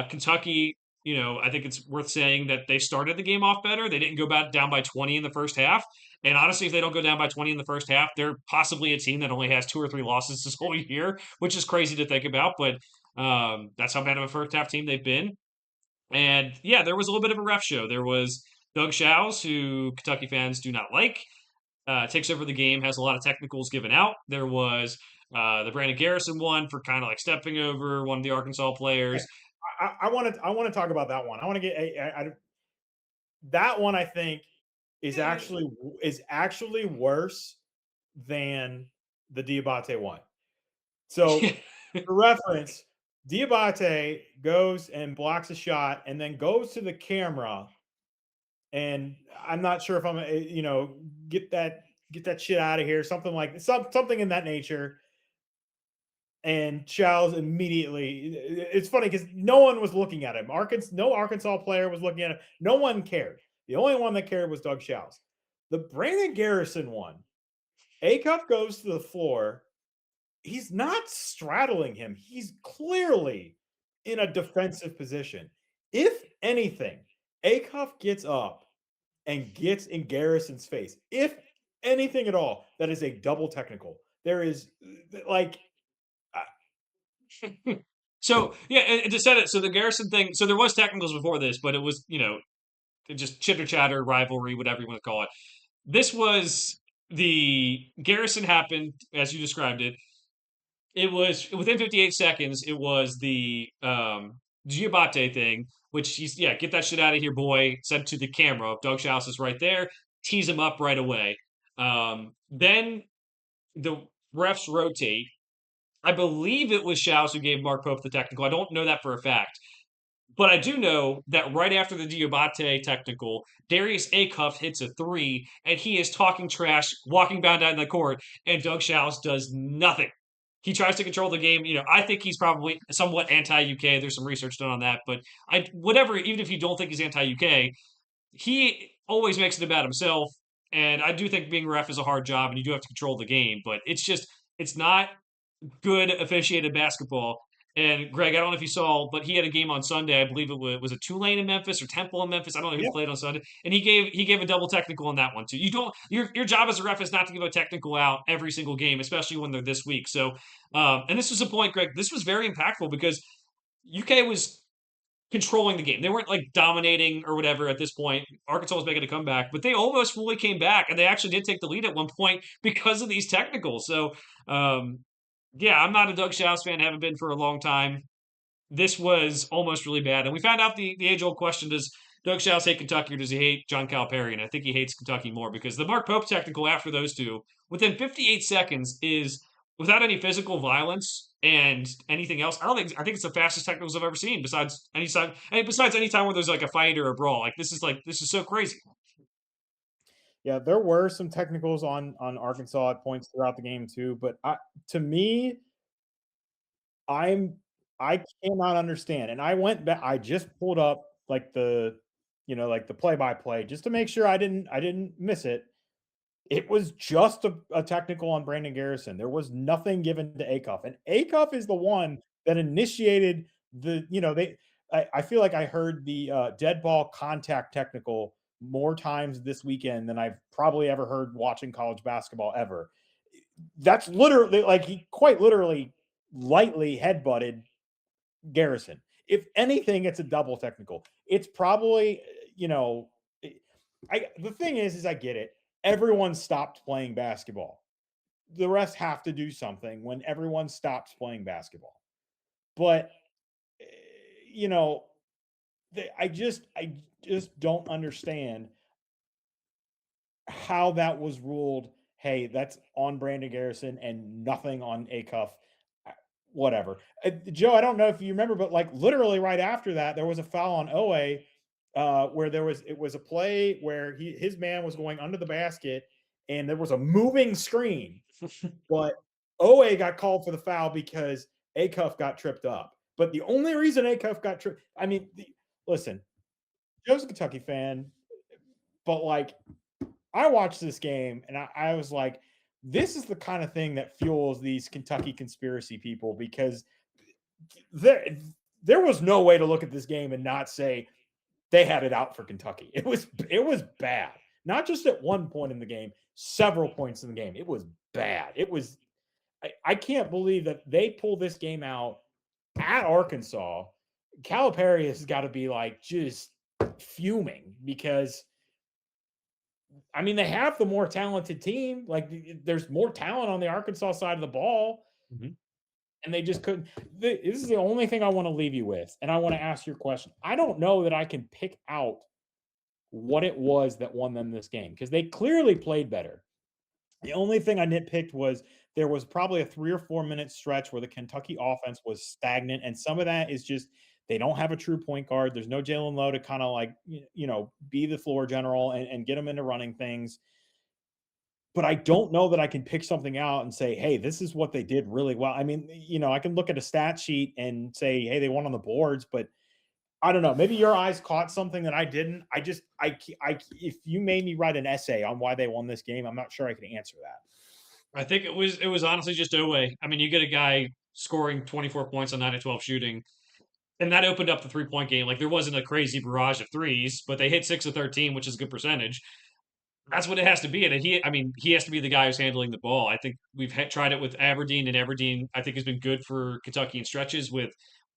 Kentucky, I think it's worth saying that they started the game off better. They didn't go back down by 20 in the first half. And honestly, if they don't go down by 20 in the first half, they're possibly a team that only has 2 or 3 losses this whole year, which is crazy to think about. But that's how bad of a first half team they've been. And yeah, there was a little bit of a ref show. There was Doug Shows, who Kentucky fans do not like, takes over the game, has a lot of technicals given out. There was the Brandon Garrison one for kind of like stepping over one of the Arkansas Okay. players. I want to talk about that one. I want to get that one. I think is actually worse than the Diabate one. So for reference, Diabate goes and blocks a shot and then goes to the camera, and I'm not sure if I'm get that shit out of here, something in that nature. And Charles immediately, it's funny because no one was looking at him. No Arkansas player was looking at him. No one cared. The only one that cared was Doug Shouse. The Brandon Garrison one, Acuff goes to the floor. He's not straddling him. He's clearly in a defensive position. If anything, Acuff gets up and gets in Garrison's face. If anything at all, that is a double technical. There is like So yeah, and to set it, so the Garrison thing, so there was technicals before this, but it was just chitter chatter rivalry, whatever you want to call it. This was the Garrison happened as you described it. It was within 58 seconds. It was the Giabate thing, which he's get that shit out of here, boy. Said to the camera. Doug Shouse is right there. Tease him up right away. Then the refs rotate. I believe it was Shouse who gave Mark Pope the technical. I don't know that for a fact. But I do know that right after the Diabate technical, Darius Acuff hits a three, and he is talking trash, walking down the court, and Doug Shouse does nothing. He tries to control the game. I think he's probably somewhat anti-UK. There's some research done on that, but whatever. Even if you don't think he's anti-UK, he always makes it about himself. And I do think being a ref is a hard job, and you do have to control the game. But it's not good officiated basketball. And Greg, I don't know if you saw, but he had a game on Sunday. I believe it was a Tulane in Memphis or Temple in Memphis. I don't know who yeah, played on Sunday, and he gave a double technical on that one too. You don't your job as a ref is not to give a technical out every single game, especially when they're this weak. So, and this was a point, Greg. This was very impactful because UK was controlling the game. They weren't like dominating or whatever at this point. Arkansas was making a comeback, but they almost fully came back, and they actually did take the lead at one point because of these technicals. So, yeah, I'm not a Doug Shouse fan, haven't been for a long time. This was almost really bad. And we found out the age old question: does Doug Shouse hate Kentucky or does he hate John Calipari? And I think he hates Kentucky more because the Mark Pope technical after those two, within 58 seconds, is without any physical violence and anything else. I think it's the fastest technicals I've ever seen. Besides any time where there's like a fight or a brawl. This is so crazy. yeah, there were some technicals on Arkansas at points throughout the game too, but to me, I'm I cannot understand. And I went back, I just pulled up like the play by play just to make sure I didn't miss it. It was just a technical on Brandon Garrison. There was nothing given to Acuff. And Acuff is the one that initiated I feel like I heard the dead ball contact technical more times this weekend than I've probably ever heard watching college basketball ever. That's literally like he quite literally lightly headbutted Garrison. If anything, it's a double technical. It's probably, the thing is I get it. Everyone stopped playing basketball. The rest have to do something when everyone stops playing basketball. But eh, you know, I just don't understand how that was ruled. Hey, that's on Brandon Garrison and nothing on Acuff. Whatever. Joe, I don't know if you remember, but like literally right after that, there was a foul on Owe, where it was a play where his man was going under the basket and there was a moving screen, but Owe got called for the foul because Acuff got tripped up. But the only reason Acuff got tripped, I mean, listen, Joe's a Kentucky fan, but like I watched this game and I was like, this is the kind of thing that fuels these Kentucky conspiracy people because there was no way to look at this game and not say they had it out for Kentucky. It was bad. Not just at one point in the game, several points in the game. It was bad. I can't believe that they pulled this game out at Arkansas. Calipari has got to be like just fuming because I mean they have the more talented team. Like there's more talent on the Arkansas side of the ball, Mhm. and they just couldn't. This is the only thing I want to leave you with, and I want to ask your question. I don't know that I can pick out what it was that won them this game because they clearly played better. The only thing I nitpicked was there was probably a 3 or 4 minute stretch where the Kentucky offense was stagnant, and some of that is just they don't have a true point guard. There's no Jalen Lowe to kind of like be the floor general and get them into running things. But I don't know that I can pick something out and say, hey, this is what they did really well. I mean, I can look at a stat sheet and say, hey, they won on the boards, but I don't know. Maybe your eyes caught something that I didn't. If you made me write an essay on why they won this game, I'm not sure I could answer that. I think it was honestly just Oweh. I mean, you get a guy scoring 24 points on 9 of 12 shooting, and that opened up the 3-point game. Like there wasn't a crazy barrage of threes, but they hit 6 of 13, which is a good percentage. That's what it has to be. And he has to be the guy who's handling the ball. I think we've tried it with Aberdeen, and Aberdeen, I think, has been good for Kentucky in stretches with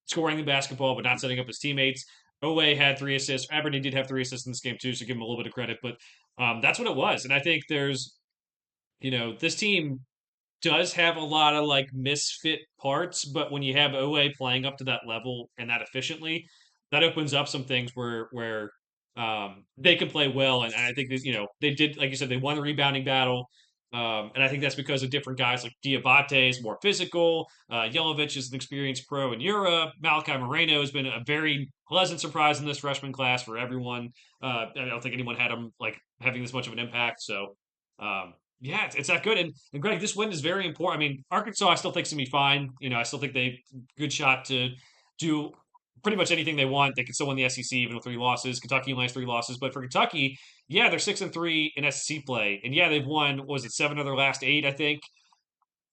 scoring the basketball, but not setting up his teammates. Oweh had 3 assists. Aberdeen did have 3 assists in this game, too, so give him a little bit of credit. But that's what it was. And I think this team does have a lot of like misfit parts, but when you have Oweh playing up to that level and that efficiently, that opens up some things where they can play well. And I think that, they did, like you said, they won the rebounding battle. And I think that's because of different guys like Diabate is more physical. Yelovich is an experienced pro in Europe. Malachi Moreno has been a very pleasant surprise in this freshman class for everyone. I don't think anyone had him like having this much of an impact. So, yeah, it's that good. And Greg, this win is very important. I mean, Arkansas, I still think is gonna be fine. I still think they good shot to do pretty much anything they want. They can still win the SEC even with 3 losses. Kentucky only has 3 losses, but for Kentucky, yeah, they're 6-3 in SEC play, and yeah, they've won. What was it 7 of their last 8? I think,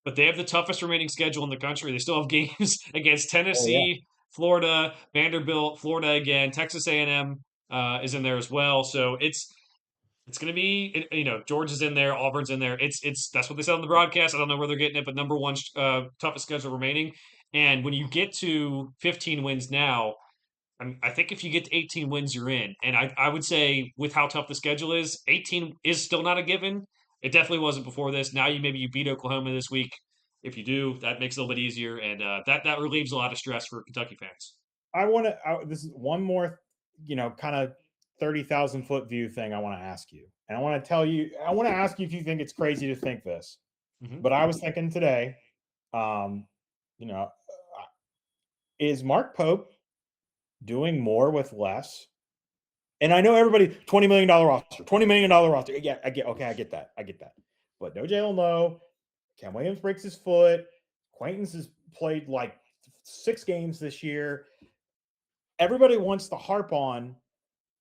but they have the toughest remaining schedule in the country. They still have games against Oh yeah. Tennessee, Florida, Vanderbilt, Florida again. Texas A&M is in there as well. So it's going to be, Georgia's in there, Auburn's in there. It's that's what they said on the broadcast. I don't know where they're getting it, but number one toughest schedule remaining. And when you get to 15 wins now, I think if you get to 18 wins, you're in. And I would say with how tough the schedule is, 18 is still not a given. It definitely wasn't before this. Now you beat Oklahoma this week. If you do, that makes it a little bit easier, and that relieves a lot of stress for Kentucky fans. I want to. This is one more, kind of 30,000 foot view thing I want to ask you, and I want to tell you. I want to ask you if you think it's crazy to think this, Hmm. but I was thinking today, um, you know, is Mark Pope doing more with less? And I know everybody $20 million roster, $20 million roster. Yeah, I get okay, I get that. But no Jalen Lowe, Cam Williams breaks his foot. Quaintance has played like 6 games this year. Everybody wants to harp on.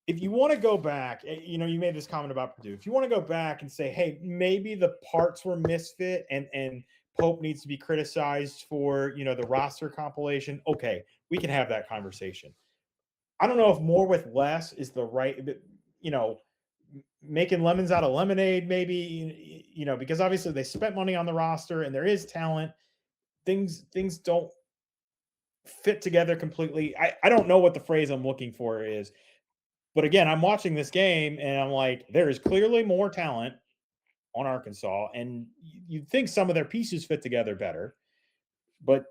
If you want to go back, you made this comment about Purdue. If you want to go back and say, hey, maybe the parts were misfit and Pope needs to be criticized for the roster compilation. Okay, we can have that conversation. I don't know if more with less is the right, making lemons out of lemonade, maybe, because obviously they spent money on the roster and there is talent. Things don't fit together completely. I don't know what the phrase I'm looking for is, but again, I'm watching this game and I'm like, there is clearly more talent on Arkansas, and you'd think some of their pieces fit together better, but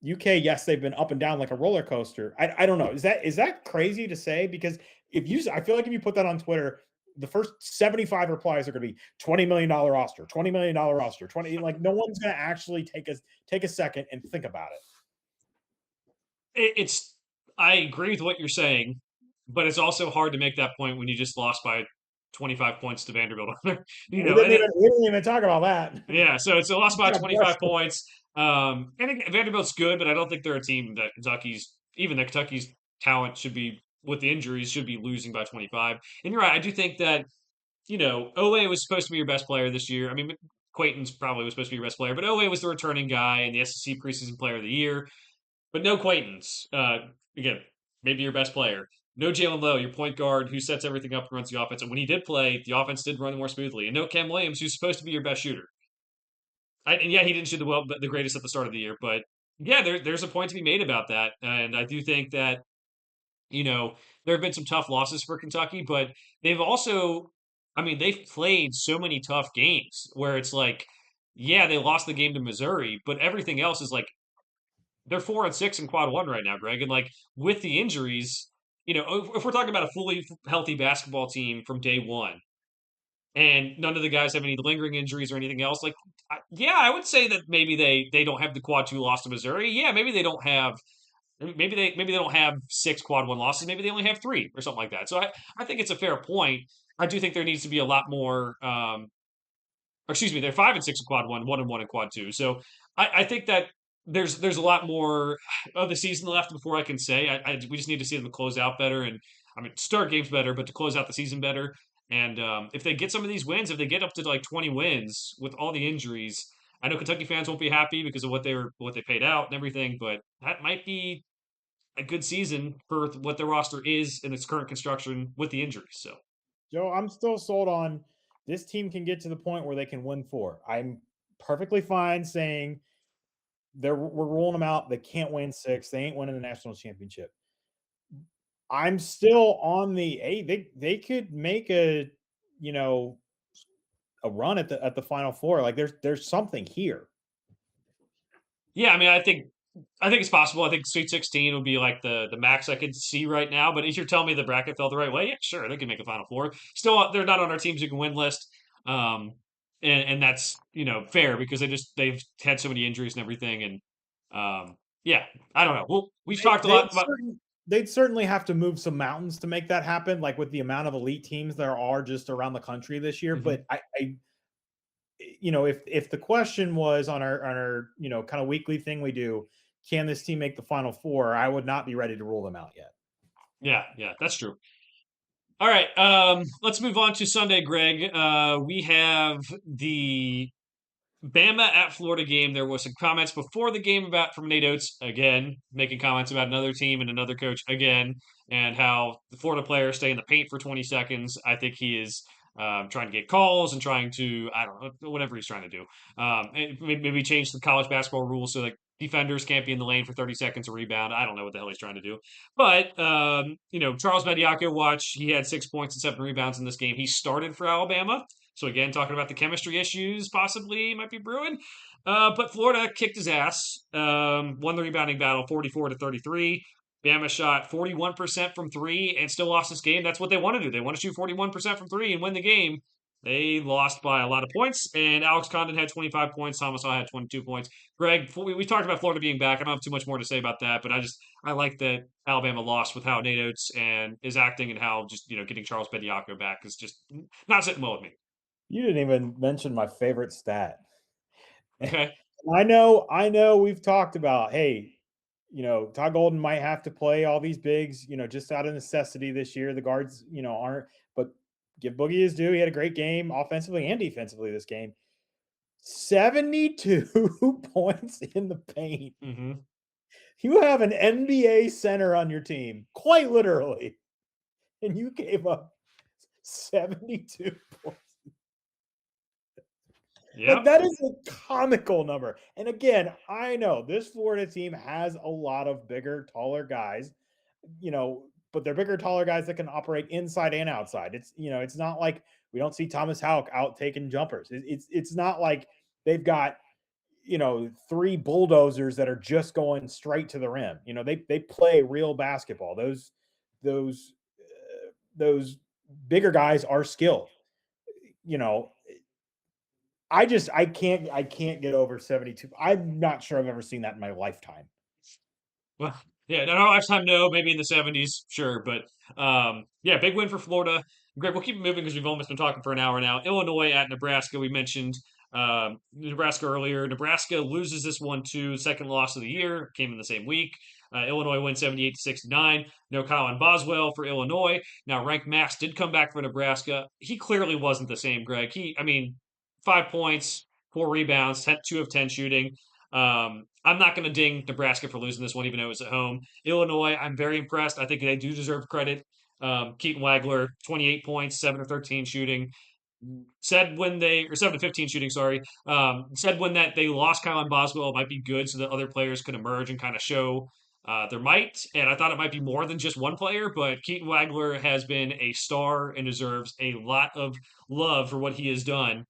UK, yes, they've been up and down like a roller coaster. I don't know. Is that crazy to say? Because I feel like if you put that on Twitter, the first 75 replies are going to be $20 million roster, $20 million roster, 20. Like no one's going to actually take a second and think about it. I agree with what you're saying, but it's also hard to make that point when you just lost by 25 points to Vanderbilt. We And didn't even talk about that. yeah, so it's a loss by Yeah, 25 points. And again, Vanderbilt's good, but I don't think they're a team that Kentucky's talent should be with the injuries should be losing by 25. And you're right, I do think that Oweh was supposed to be your best player this year. I mean, Quaintance probably was supposed to be your best player, but Oweh was the returning guy and the SEC preseason player of the year. But no Quaintons. Again, maybe your best player. No Jalen Lowe, your point guard, who sets everything up and runs the offense. And when he did play, the offense did run more smoothly. And no Cam Williams, who's supposed to be your best shooter. And yeah, he didn't shoot the greatest at the start of the year, but yeah, there's a point to be made about that. And I do think that you know there have been some tough losses for Kentucky, but they've also, I mean, they've played so many tough games where it's like, yeah, they lost the game to Missouri, but everything else is like they're 4-6 in quad one right now, Greg. And like with the injuries, if we're talking about a fully healthy basketball team from day one, and none of the guys have any lingering injuries or anything else, like, yeah, I would say that maybe they don't have the quad two loss to Missouri. Yeah, maybe they don't have. Maybe they don't have six quad one losses. Maybe they only have three or something like that. So I think it's a fair point. I do think there needs to be a lot more. Or excuse me, they're 5-6 in quad one, 1-1 in quad two. So I think that there's a lot more of the season left before I can say. We just need to see them close out better, and I mean start games better, but to close out the season better. And if they get some of these wins, if they get up to like 20 wins with all the injuries, I know Kentucky fans won't be happy because of what they paid out and everything, but that might be a good season for what the roster is in its current construction with the injuries. So Joe, I'm still sold on this team can get to the point where they can win four. I'm perfectly fine saying we're ruling them out. They can't win six. They ain't winning the national championship. I'm still on the they could make you know a run at the final four. Like there's something here. yeah, I mean, I think it's possible. I think Sweet 16 would be like the max I could see right now. But if you're telling me the bracket fell the right way, yeah, sure, they could make a Final Four. Still, they're not on our teams who can win list, um, and that's fair because they've had so many injuries and everything. And yeah, I don't know. Well, we've They, talked a they'd lot about. certain, they'd certainly have to move some mountains to make that happen. Like with the amount of elite teams there are just around the country this year. Mhm. But I if the question was on our kind of weekly thing we do, can this team make the final four? I would not be ready to rule them out yet. Yeah, that's true. All right, let's move on to Sunday, Greg. We have the Bama at Florida game. There was some comments before the game about from Nate Oates again, making comments about another team and another coach again, and how the Florida players stay in the paint for 20 seconds. I think he is trying to get calls and trying to, I don't know, whatever he's trying to do. And maybe change the college basketball rules so like defenders can't be in the lane for 30 seconds to rebound. I don't know what the hell he's trying to do. But Charles Bediako, watch, he had 6 points and 7 rebounds in this game. He started for Alabama. So again, talking about the chemistry issues possibly might be brewing. But Florida kicked his ass, won the rebounding battle 44-33. Bama shot 41% from three and still lost this game. That's what they want to do. They want to shoot 41% from three and win the game. They lost by a lot of points, and Alex Condon had 25 points. Thomas Haw had 22 points. Greg, we talked about Florida being back. I don't have too much more to say about that, but I like that Alabama lost with how Nate Oates and is acting and how just getting Charles Bediako back is just not sitting well with me. You didn't even mention my favorite stat. Okay. I know we've talked about, hey, Todd Golden might have to play all these bigs, just out of necessity this year. The guards, aren't, but give Boogie his due. He had a great game offensively and defensively this game. 72 points in the paint. Mm-hmm. You have an NBA center on your team, quite literally, and you gave up 72 points. Like Yep. that is a comical number. And again, I know this Florida team has a lot of bigger, taller guys, but they're bigger, taller guys that can operate inside and outside. It's not like we don't see Thomas Houck out taking jumpers. It's not like they've got three bulldozers that are just going straight to the rim. They play real basketball. Those those bigger guys are skilled. You know, I can't get over 72. I'm not sure I've ever seen that in my lifetime. Well, yeah, no, lifetime, no, maybe in the 70s, sure. But yeah, big win for Florida. Greg, we'll keep it moving because we've almost been talking for an hour now. Illinois at Nebraska. We mentioned Nebraska earlier. Nebraska loses this one too. Second loss of the year. Came in the same week. Illinois wins 78-69. No Colin Boswell for Illinois. Now, Rank Max did come back for Nebraska. He clearly wasn't the same, Greg. I mean, 5 points, 4 rebounds, 2 of 10 shooting. I'm not going to ding Nebraska for losing this one, even though it's at home. Illinois, I'm very impressed. I think they do deserve credit. Keaton Wagler, 28 points, 7 of 13 shooting. Said when they, or 7 to 15 shooting, sorry. Said when that they lost Kylan Boswell, it might be good so that other players could emerge and kind of show their might. And I thought it might be more than just one player, but Keaton Wagler has been a star and deserves a lot of love for what he has done,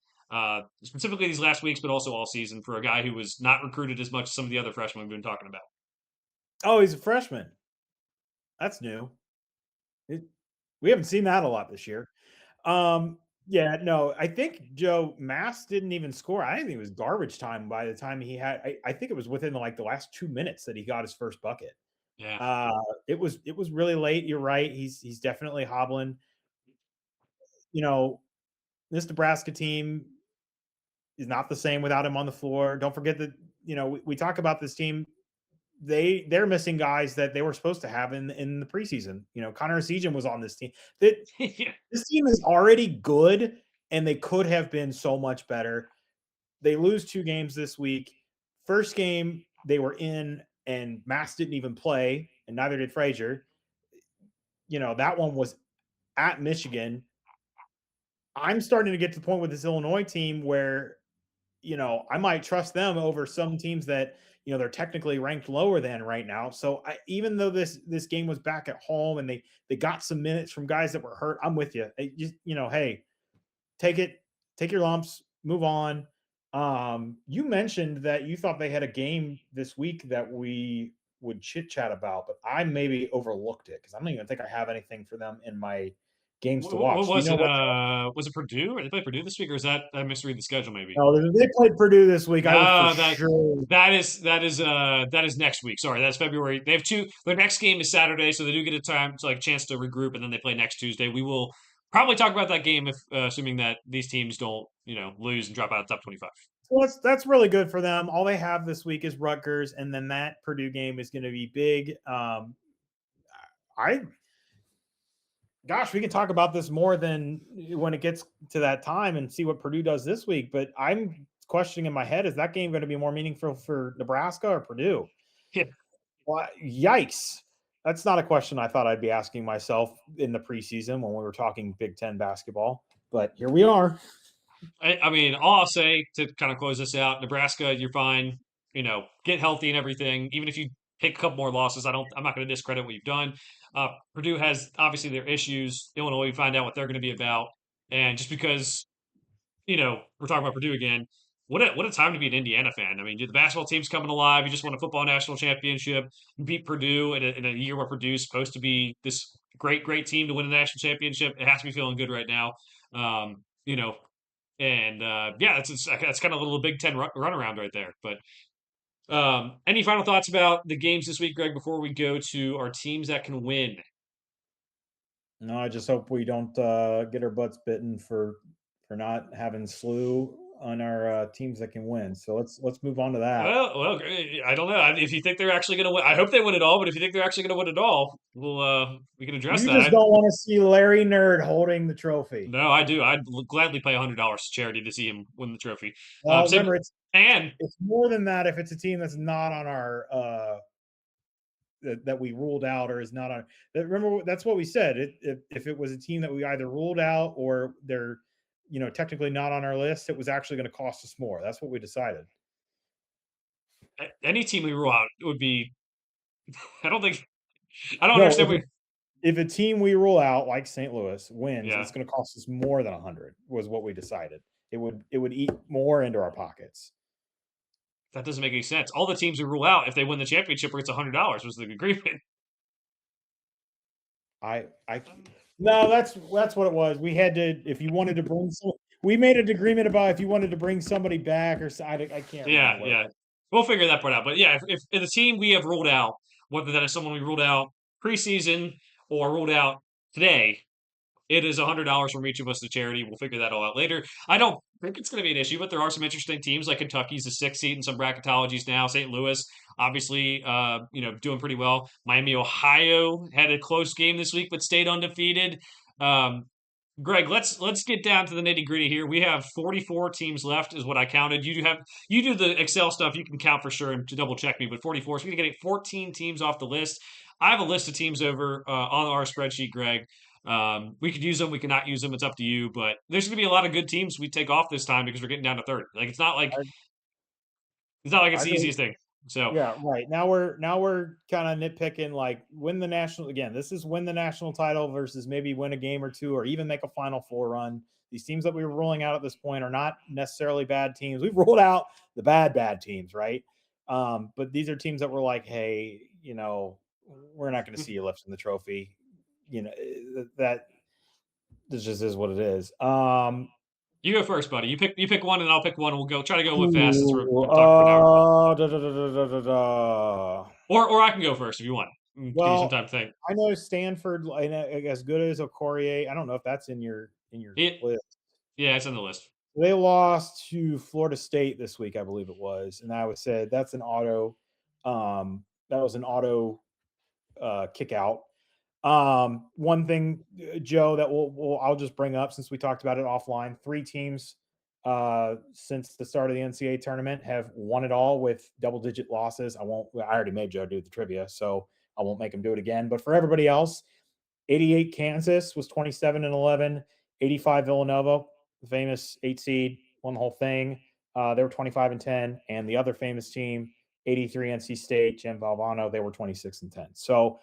specifically these last weeks, but also all season for a guy who was not recruited as much as some of the other freshmen we've been talking about. Oh, he's a freshman. That's new. It, we haven't seen that a lot this year. Yeah, no, I think Joe Mass didn't even score. I think it was garbage time by the time he had. I think it was within like the last 2 minutes that he got his first bucket. Yeah. Uh, it was really late. You're right. He's definitely hobbling. You know, this Nebraska team is not the same without him on the floor. Don't forget that we talk about this team. They're missing guys that they were supposed to have in the preseason. Connor Essegian was on this team. That Yeah. This team is already good, and they could have been so much better. They lose 2 games this week. First game they were in, and Mass didn't even play, and neither did Frazier. That one was at Michigan. I'm starting to get to the point with this Illinois team where I might trust them over some teams that they're technically ranked lower than right now. So even though this game was back at home and they got some minutes from guys that were hurt, I'm with you. Hey, take your lumps, move on. You mentioned that you thought they had a game this week that we would chit chat about, but I maybe overlooked it because I don't even think I have anything for them in my games to What watch. Do you was know it? what? Was it Purdue? Or they play Purdue this week, or is that I misread the schedule? Maybe. No, they played Purdue this week. I would for No, sure. that is next week. Sorry, that's February. They have two. Their next game is Saturday, so they do get a time to chance to regroup, and then they play next Tuesday. We will probably talk about that game if assuming that these teams don't lose and drop out of the top 25. So that's really good for them. All they have this week is Rutgers, and then that Purdue game is going to be big. I Gosh, we can talk about this more than when it gets to that time and see what Purdue does this week. But I'm questioning in my head, is that game going to be more meaningful for Nebraska or Purdue? Yeah. Well, yikes. That's not a question I thought I'd be asking myself in the preseason when we were talking Big Ten basketball. But here we are. I mean, all I'll say to kind of close this out, Nebraska, you're fine. Get healthy and everything. Even if you take a couple more losses, I'm not going to discredit what you've done. Purdue has obviously their issues. Illinois, we find out what they're going to be about. And just because, we're talking about Purdue again, what a time to be an Indiana fan. I mean, the basketball team's coming alive. You just won a football national championship. You beat Purdue in a year where Purdue's supposed to be this great, great team to win a national championship. It has to be feeling good right now. Um, you know, and yeah, that's kind of a little Big Ten runaround right there. But any final thoughts about the games this week, Greg, before we go to our teams that can win? No, I just hope we don't get our butts bitten for not having SLU on our teams that can win. So let's move on to that. Well, I don't know. If you think they're actually going to win, I hope they win it all. But if you think they're actually going to win it all, we can address You that. just don't want to see Larry Nerd holding the trophy. No, I do. I'd gladly pay $100 to charity to see him win the trophy. Well, Same, remember, and it's more than that if it's a team that's not on our that we ruled out or is not on. Remember, that's what we said. If it was a team that we either ruled out or they're technically not on our list, it was actually going to cost us more. That's what we decided. any team we rule out would be. I don't think. I don't No, understand. if a team we rule out like St. Louis wins, Yeah. it's going to cost us more than 100. Was what we decided. It would eat more into our pockets. That doesn't make any sense. All the teams we rule out, if they win the championship, it's $100 was the agreement. I No, that's what it was. We had to, if you wanted to bring some, we made an agreement about if you wanted to bring somebody back or I can't. Yeah, remember yeah. We'll figure that part out. But yeah, if the team we have ruled out, whether that is someone we ruled out preseason or ruled out today, it is $100 from each of us to charity. We'll figure that all out later. I don't think it's going to be an issue, but there are some interesting teams like Kentucky's the 6th seed in some bracketologies now. St. Louis, obviously, doing pretty well. Miami, Ohio had a close game this week, but stayed undefeated. Um, Greg, let's get down to the nitty gritty here. We have 44 teams left, is what I counted. You do the Excel stuff. You can count for sure and to double check me, but 44. So we're gonna get 14 teams off the list. I have a list of teams over on our spreadsheet, Greg. We could use them, we cannot use them. It's up to you. But there's gonna be a lot of good teams we take off this time because we're getting down to 30. Like I, it's not like it's I the go, easiest thing. So yeah, right. Now we're kind of nitpicking like win the national again. This is win the national title versus maybe win a game or two or even make a Final Four run. These teams that we were rolling out at this point are not necessarily bad teams. We've rolled out the bad teams, right? But these are teams that were like, hey, we're not going to see you lifting the trophy. That this just is what it is. you go first, buddy. You pick one and I'll pick one. We'll go try to go with fast since Ooh, we're talking for an hour. da. Or I can go first if you want. Give you some Well, time to think. I know Stanford, and as good as Okorie, I don't know if that's in your It, list. yeah, it's on the list. They lost to Florida State this week, I believe it was, and I would say that's an auto. That was an auto kick out. One thing, Joe, that I'll just bring up since we talked about it offline. Three teams since the start of the NCAA tournament have won it all with double-digit losses. I won't. I already made Joe do the trivia, so I won't make him do it again. But for everybody else, 88 Kansas was 27-11. 85 Villanova, the famous 8 seed, won the whole thing. They were 25-10, and the other famous team, 83 NC State, Jim Valvano, they were 26-10. So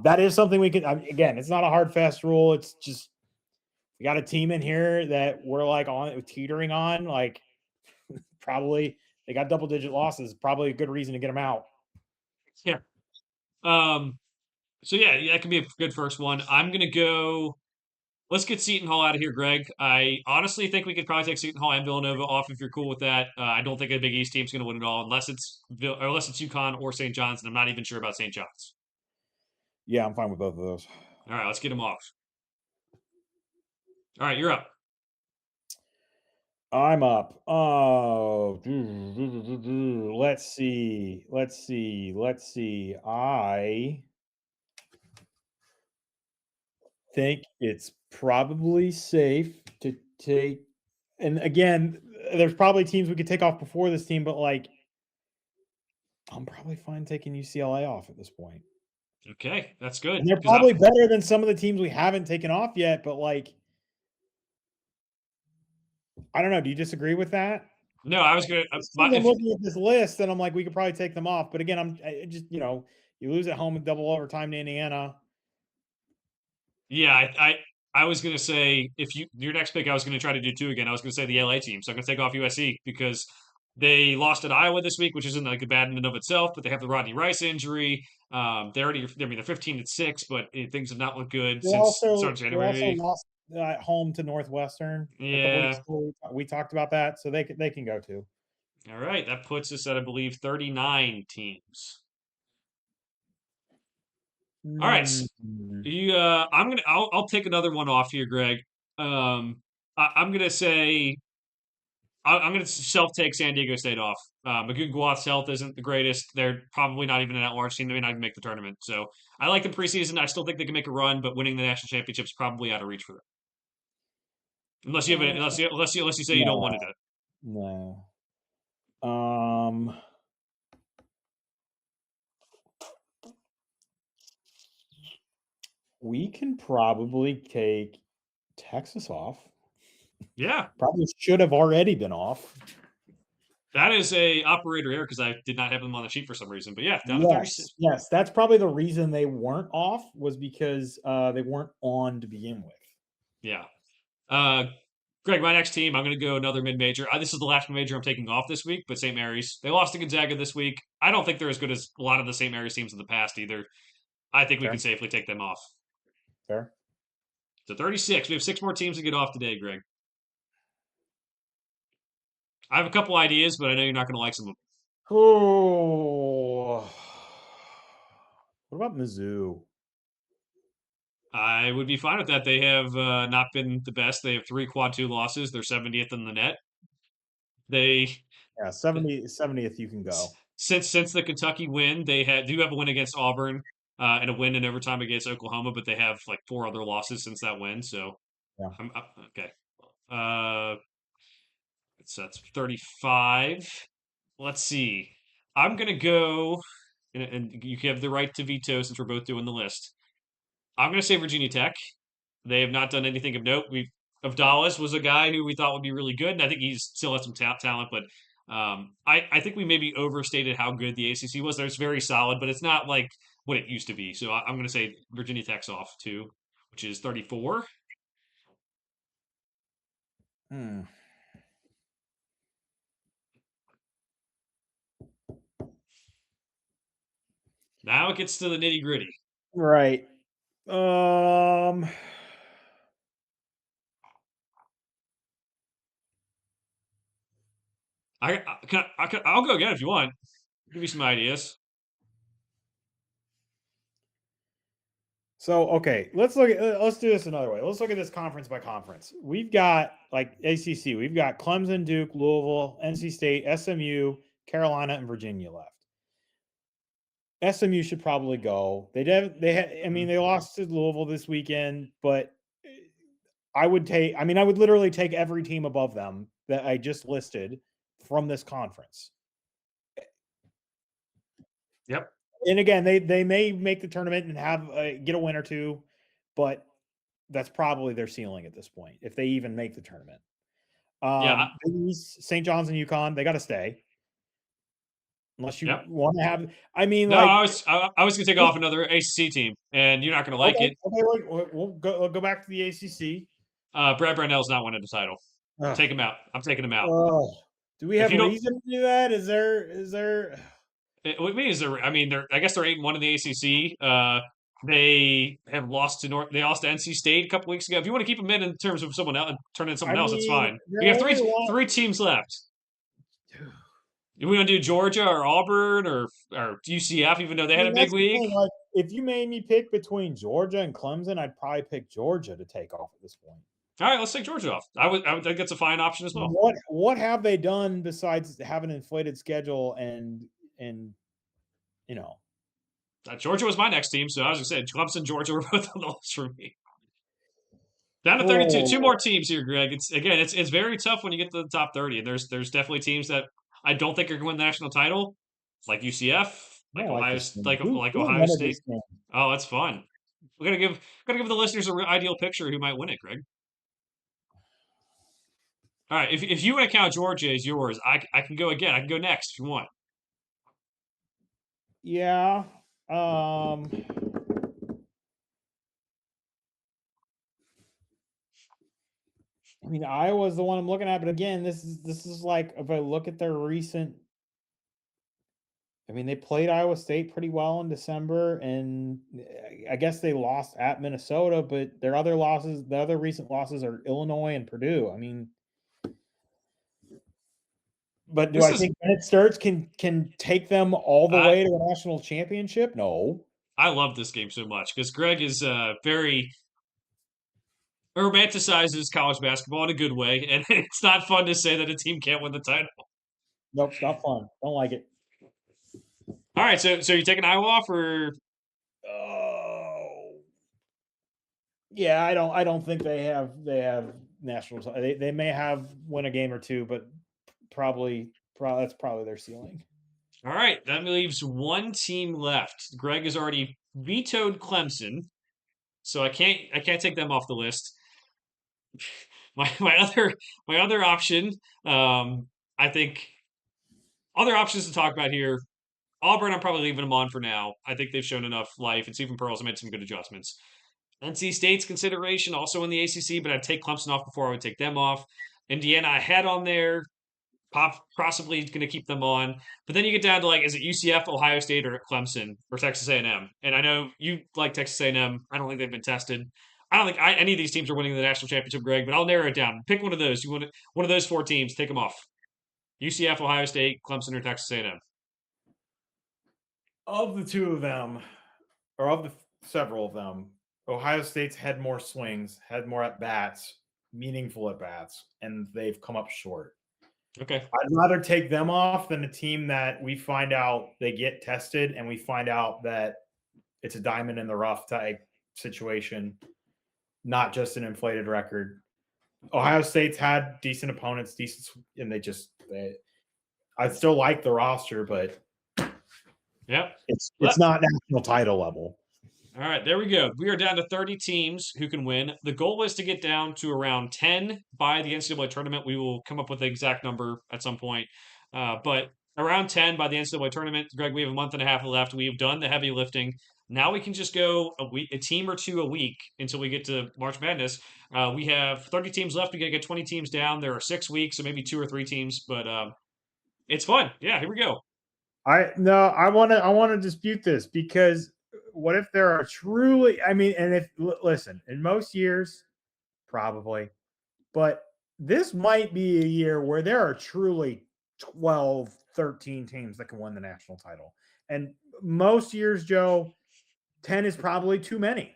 that is something we can. Again, it's not a hard fast rule. It's just we got a team in here that we're like on teetering on. Like probably they got double digit losses. Probably a good reason to get them out. Yeah. Um. So yeah, that could be a good first one. I'm gonna go. Let's get Seton Hall out of here, Greg. I honestly think we could probably take Seton Hall and Villanova off if you're cool with that. I don't think a Big East team's going to win it all unless it's UConn or St. John's, and I'm not even sure about St. John's. Yeah, I'm fine with both of those. All right, let's get them off. All right, you're up. I'm up. Oh, let's see. I think it's probably safe to take. And again, there's probably teams we could take off before this team, but like, I'm probably fine taking UCLA off at this point. Okay, that's good And they're because probably better than some of the teams we haven't taken off yet. But like, I don't know. Do you disagree with that? no, I was gonna. I'm looking at this list and I'm like, we could probably take them off. But again, I just you lose at home in double overtime to Indiana. Yeah, I was gonna say if your next pick, I was gonna try to do two again. I was gonna say the LA team, so I'm gonna take off USC because they lost at Iowa this week, which isn't like a bad in and of itself, but they have the Rodney Rice injury. They're 15-6, but things have not looked good since the start of They also January. lost at home to Northwestern a couple weeks Yeah. ago. We talked about that, so they can go too. All right, that puts us at I believe 39 teams. All right, Mm. I'll take another one off here, Greg. I'm gonna say I'm going to self take San Diego State off. Magoo Guath's health isn't the greatest. They're probably not even an at-large team. They may not even make the tournament. So I like the preseason. I still think they can make a run, but winning the national championship is probably out of reach for them. Unless you say you don't want No, to do it. no. Um, we can probably take Texas off. Yeah, Probably should have already been off. that is a operator error because I did not have them on the sheet for some reason. But yeah, down to 36. Yes, that's probably the reason they weren't off was because they weren't on to begin with. Yeah. Uh, Greg, my next team, I'm going to go another mid-major. This is the last mid-major I'm taking off this week, but St. Mary's. They lost to Gonzaga this week. I don't think they're as good as a lot of the St. Mary's teams in the past either. I think we Fair, can safely take them off. fair. So 36. We have six more teams to get off today, Greg. I have a couple ideas, but I know you're not going to like some of them. Oh, what about Mizzou? I would be fine with that. They have not been the best. They have three quad two losses. They're 70th in the net. They Yeah, 70th you can go. since the Kentucky win, they do have a win against Auburn and a win in overtime against Oklahoma, but they have like four other losses since that win. So Yeah. Okay. So that's 35. Let's see. I'm gonna go, and you have the right to veto since we're both doing the list. I'm gonna say Virginia Tech. They have not done anything of note. We Avdalas was a guy who we thought would be really good, and I think he's still has some talent. But I think we maybe overstated how good the ACC was. It's very solid, but it's not like what it used to be. So I'm going to say Virginia Tech's off too, which is 34. Hmm. Now it gets to the nitty gritty. Right. I'll go again if you want. Give you some ideas. So okay, let's do this another way. Let's look at this conference by conference. We've got like ACC. We've got Clemson, Duke, Louisville, NC State, SMU, Carolina, and Virginia left. SMU should probably go. I mean, they lost to Louisville this weekend, but I would literally take every team above them that I just listed from this conference. Yep. And again, they may make the tournament and have get a win or two, but that's probably their ceiling at this point if they even make the tournament. Yeah. St. John's and UConn, they got to stay. Unless you Yep. want to have, I mean, No, like I was gonna take off another ACC team, and you're not gonna like it. okay, we'll go back to the ACC. Brad Brownell's not winning the title. Ugh. Take him out. I'm taking him out. Oh, do we If have you a don't, reason to do that? Is there? what means they're. I mean, I guess they're 8-1 in the ACC. They have lost to North. They lost to NC State a couple weeks ago. If you want to keep them in terms of someone else, turn in I someone else, that's mean, fine. they're We have only one. three teams left. Do we want to do Georgia or Auburn or UCF, even though they I had mean, a big that's the week? thing. Like, if you made me pick between Georgia and Clemson, I'd probably pick Georgia to take off at this point. All right, let's take Georgia off. I would think that's a fine option as well. What have they done besides have an inflated schedule and you know? Georgia was my next team, so I was gonna say Clemson, Georgia were both on the list for me. Down to 32. Two Oh, more teams here, Greg. It's very tough when you get to the top 30. And there's definitely teams that I don't think are going to win the national title, like UCF, I don't like Ohio, this game. like Who Ohio invented State. this game? Oh, that's fun. We're gonna give the listeners a real ideal picture of who might win it, Greg. All right, if you want to count Georgia as yours, I can go again. I can go next if you want. Yeah. I mean, Iowa's the one I'm looking at, but again, this is like if I look at their recent. I mean, they played Iowa State pretty well in December, and I guess they lost at Minnesota, but their other losses, the other recent losses are Illinois and Purdue. I mean, but do This I is think Bennett Sturts can take them all the I way to a national championship? No. I love this game so much because Greg is very romanticizes college basketball in a good way, and it's not fun to say that a team can't win the title. Nope, not fun. Don't like it. All right, so you taking Iowa off or Oh. Yeah, I don't think they have national they may have win a game or two, but probably that's probably their ceiling. all right? That leaves one team left. Greg has already vetoed Clemson, so I can't take them off the list. My other option, I think other options to talk about here. Auburn, I'm probably leaving them on for now. I think they've shown enough life, and Stephen Pearl's made some good adjustments. NC State's consideration also in the ACC, but I'd take Clemson off before I would take them off. Indiana I had on there, possibly going to keep them on. But then you get down to is it UCF, Ohio State, or Clemson or Texas A&M? And I know you like Texas A&M. I don't think they've been tested. I don't think any of these teams are winning the national championship, Greg. But I'll narrow it down. Pick one of those. You want one of those four teams? Take them off. UCF, Ohio State, Clemson, or Texas A&M. Of the two of them, or of the several of them, Ohio State's had more swings, had more at bats, meaningful at bats, and they've come up short. Okay. I'd rather take them off than a team that we find out they get tested and we find out that it's a diamond in the rough type situation not just an inflated record. Ohio State's had decent opponents, and I still like the roster, but Yep. it's not national title level. All right, there we go. We are down to 30 teams who can win. The goal is to get down to around 10 by the NCAA tournament. We will come up with the exact number at some point. But around 10 by the NCAA tournament. Greg, we have a month and a half left. We have done the heavy lifting. Now we can just go a team or two a week until we get to March Madness. We have 30 teams left. We got to get 20 teams down. There are 6 weeks, so maybe 2 or 3 teams, but it's fun. Yeah, here we go. I want to dispute this, because what if there are truly, and if, listen, in most years, probably, but this might be a year where there are truly 12, 13 teams that can win the national title. And most years, Joe, 10 is probably too many.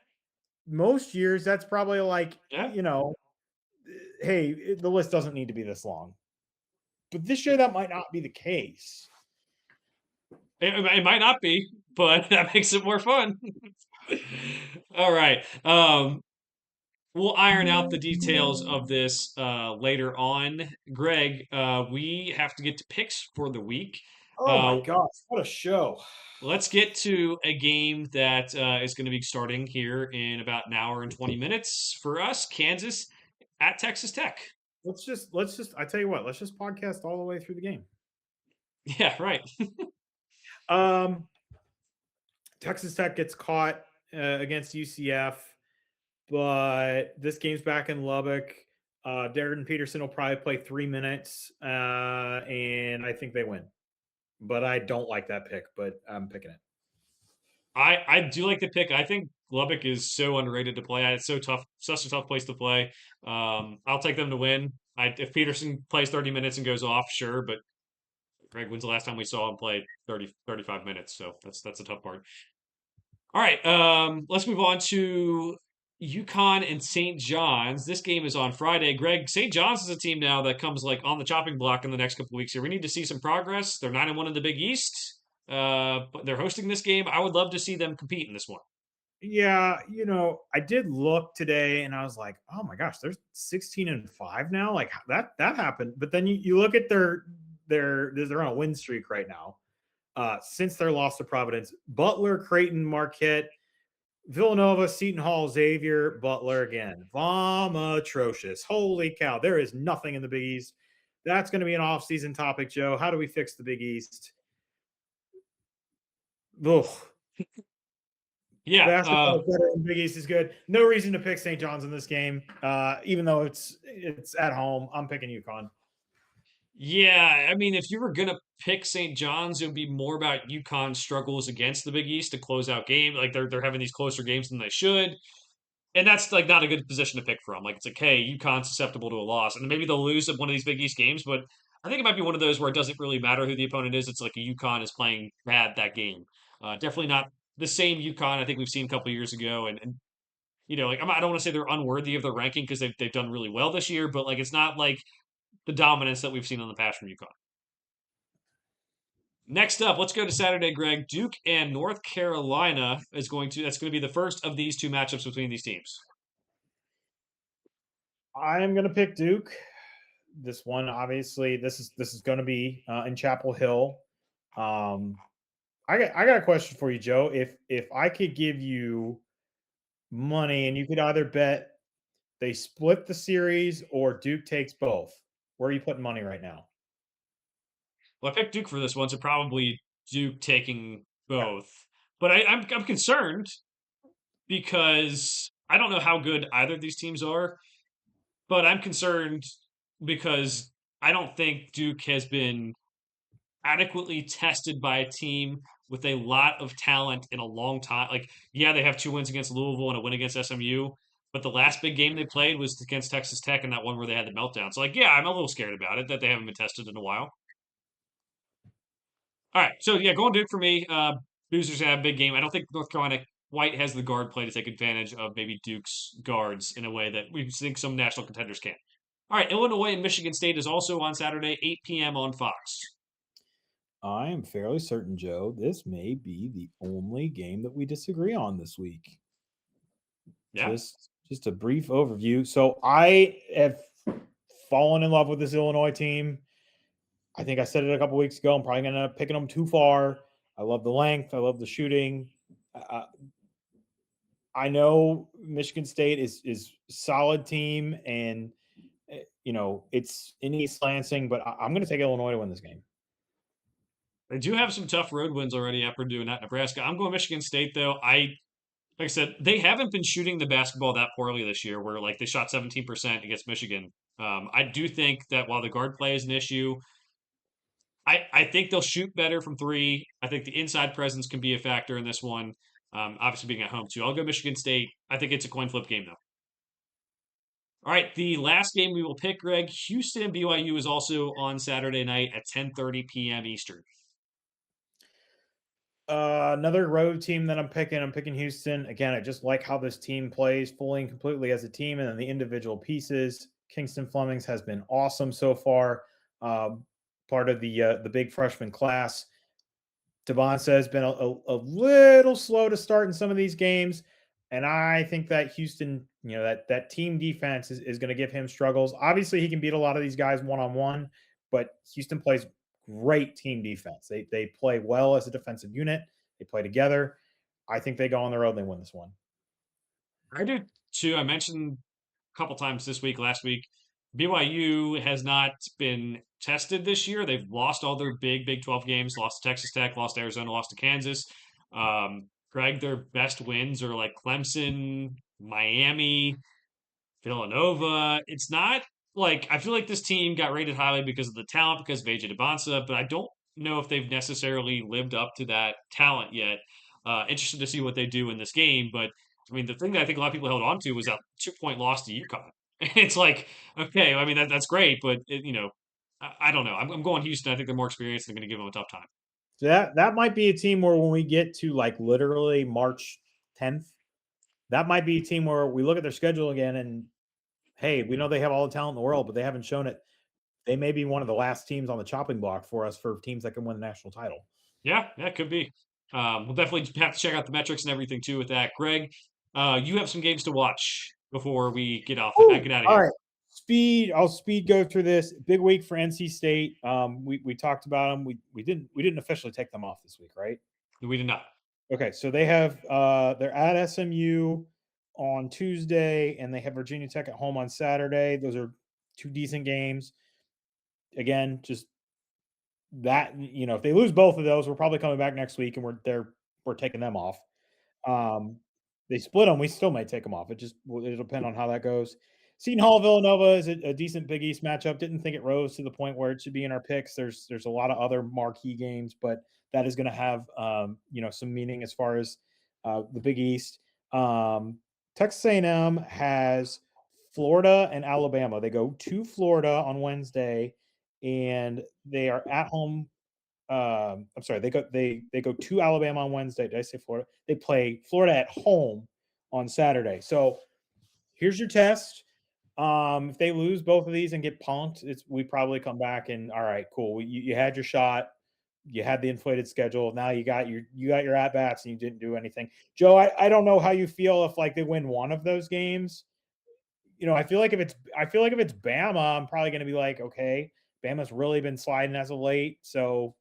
Most years, that's probably like, hey, the list doesn't need to be this long. But this year, that might not be the case. It might not be, but that makes it more fun. All right. We'll iron out the details of this later on. Greg, we have to get to picks for the week. Oh my gosh, what a show. Let's get to a game that is going to be starting here in about an hour and 20 minutes for us. Kansas at Texas Tech. Let's just I tell you what, let's just podcast all the way through the game. Yeah, right. Texas Tech gets caught against UCF, but this game's back in Lubbock. Darren Peterson will probably play 3 minutes, and I think they win. But I don't like that pick, but I'm picking it. I do like the pick. I think Lubbock is so underrated to play at. It's so tough, such a tough place to play. I'll take them to win. If Peterson plays 30 minutes and goes off, sure, but Greg, when's the last time we saw him play 30, 35 minutes? So that's a tough part. All right, let's move on to UConn and St. John's. This game is on Friday. Greg, St. John's is a team now that comes like on the chopping block in the next couple weeks here. We need to see some progress. They're 9-1 in the Big East, but they're hosting this game. I would love to see them compete in this one. Yeah, I did look today and I was like, oh my gosh, they're 16-5 now. Like that happened. But then you look at they're on a win streak right now. Since their loss to Providence, Butler, Creighton, Marquette, Villanova, Seton Hall, Xavier, Butler again. Atrocious. Holy cow. There is nothing in the Big East. That's going to be an off-season topic, Joe. How do we fix the Big East? Ugh. Yeah. Basketball is better and Big East is good. No reason to pick St. John's in this game. Even though it's at home, I'm picking UConn. Yeah, I mean, if you were gonna pick St. John's, it would be more about UConn's struggles against the Big East to close out game. Like they're having these closer games than they should, and that's like not a good position to pick from. Like it's like, hey, UConn's susceptible to a loss, and maybe they'll lose at one of these Big East games. But I think it might be one of those where it doesn't really matter who the opponent is. It's like a UConn is playing bad that game. Definitely not the same UConn I think we've seen a couple years ago, and like I don't want to say they're unworthy of their ranking because they've done really well this year, but like it's not like the dominance that we've seen in the past from UConn. Next up, let's go to Saturday, Greg. Duke and North Carolina that's going to be the first of these two matchups between these teams. I am going to pick Duke. This one, obviously, this is going to be in Chapel Hill. I got a question for you, Joe. If I could give you money and you could either bet they split the series or Duke takes both, where are you putting money right now? Well, I picked Duke for this one, so probably Duke taking both. But I'm concerned because I don't know how good either of these teams are. But I'm concerned because I don't think Duke has been adequately tested by a team with a lot of talent in a long time. Like, yeah, they have 2 wins against Louisville and a win against SMU, but the last big game they played was against Texas Tech and that one where they had the meltdown. So, like, yeah, I'm a little scared about it that they haven't been tested in a while. All right, so yeah, going Duke for me. Boozers have a big game. I don't think North Carolina White has the guard play to take advantage of maybe Duke's guards in a way that we think some national contenders can. All right, Illinois and Michigan State is also on Saturday, 8 p.m. on Fox. I am fairly certain, Joe, this may be the only game that we disagree on this week. Yeah. just a brief overview. So I have fallen in love with this Illinois team. I think I said it a couple weeks ago. I'm probably going to end up picking them too far. I love the length. I love the shooting. Uh, I know Michigan State is solid team, and it's in East Lansing, but I'm going to take Illinois to win this game. They do have some tough road wins already at Purdue and at Nebraska. I'm going Michigan State though. Like I said, they haven't been shooting the basketball that poorly this year, where like they shot 17% against Michigan. I do think that while the guard play is an issue, I think they'll shoot better from three. I think the inside presence can be a factor in this one. Obviously being at home too. I'll go Michigan State. I think it's a coin flip game though. All right, the last game we will pick, Greg. Houston and BYU is also on Saturday night at 10:30 p.m. Eastern. Another road team that I'm picking. I'm picking Houston. Again, I just like how this team plays fully and completely as a team, and then the individual pieces. Kingston Flemings has been awesome so far. Part of the big freshman class. Devonta has been a little slow to start in some of these games, and I think that Houston, that team defense is going to give him struggles. Obviously, he can beat a lot of these guys one on one, but Houston plays great team defense. They play well as a defensive unit. They play together. I think they go on the road and they win this one. I do too. I mentioned a couple times this week, last week, BYU has not been tested this year. They've lost all their Big 12 games, lost to Texas Tech, lost to Arizona, lost to Kansas. Greg, their best wins are like Clemson, Miami, Villanova. It's not like I feel like this team got rated highly because of the talent, because of AJ Debonsa, but I don't know if they've necessarily lived up to that talent yet. Interested to see what they do in this game, but I mean, the thing that I think a lot of people held on to was that 2 point loss to UConn. It's like, okay, I mean that's great, but I don't know. I'm going Houston. I think they're more experienced. They're going to give them a tough time. So that might be a team where when we get to like literally March 10th, that might be a team where we look at their schedule again and hey, we know they have all the talent in the world, but they haven't shown it. They may be one of the last teams on the chopping block for us for teams that can win the national title. Yeah, that could be. We'll definitely have to check out the metrics and everything too with that. Greg, you have some games to watch before we get off. Ooh, Get out of all here. right. I'll speed go through this. Big week for NC State. We talked about them. We didn't officially take them off this week, right? We did not. Okay, so they have they're at SMU on Tuesday, and they have Virginia Tech at home on Saturday. Those are two decent games. Again, just that if they lose both of those, we're probably coming back next week, and we're taking them off. They split them. We still might take them off. It'll depend on how that goes. Seton Hall Villanova is a decent Big East matchup. Didn't think it rose to the point where it should be in our picks. There's a lot of other marquee games, but that is going to have some meaning as far as the Big East. Texas A&M has Florida and Alabama. They go to Florida on Wednesday, and they are at home. I'm sorry, they go to Alabama on Wednesday. Did I say Florida? They play Florida at home on Saturday. So here's your test. If they lose both of these and get punked, we probably come back and all right, cool. You had your shot. You had the inflated schedule. Now you got your at bats and you didn't do anything. Joe, I don't know how you feel if like they win one of those games. I feel like if it's Bama, I'm probably going to be like, okay, Bama's really been sliding as of late, so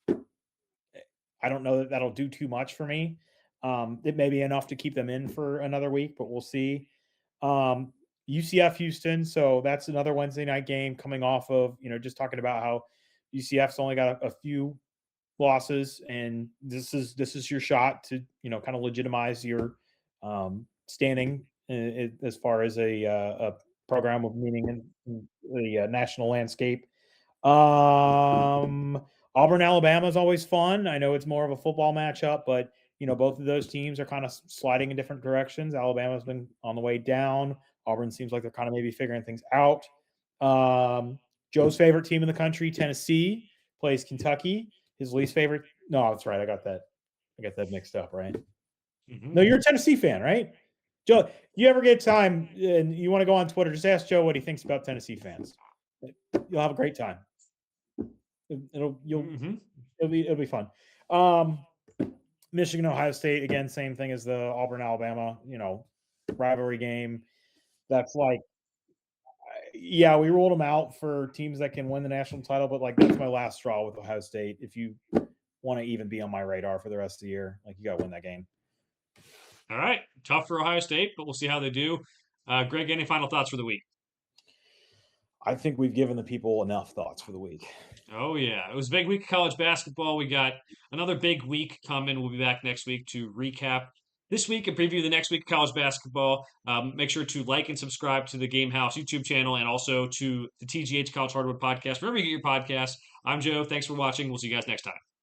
I don't know that that'll do too much for me. It may be enough to keep them in for another week, but we'll see. UCF Houston, so that's another Wednesday night game coming off of just talking about how UCF's only got a few losses, and this is your shot to kind of legitimize your standing as far as a program of meaning in the national landscape. Auburn, Alabama is always fun. I know it's more of a football matchup, but both of those teams are kind of sliding in different directions. Alabama's been on the way down. Auburn seems like they're kind of maybe figuring things out. Joe's favorite team in the country, Tennessee, plays Kentucky. His least favorite. No, that's right. I got that mixed up, right? Mm-hmm. No, you're a Tennessee fan, right? Joe, you ever get time and you want to go on Twitter, just ask Joe what he thinks about Tennessee fans. You'll have a great time. It'll be fun. Michigan, Ohio State, again, same thing as the Auburn, Alabama. rivalry game. That's like, yeah, we ruled them out for teams that can win the national title, but like that's my last straw with Ohio State. If you want to even be on my radar for the rest of the year, like you got to win that game. All right. Tough for Ohio State, but we'll see how they do. Greg, any final thoughts for the week? I think we've given the people enough thoughts for the week. Oh, yeah. It was a big week of college basketball. We got another big week coming. We'll be back next week to recap this week and preview the next week of college basketball. Make sure to like and subscribe to the Game House YouTube channel and also to the TGH College Hardwood podcast. Wherever you get your podcasts, I'm Joe. Thanks for watching. We'll see you guys next time.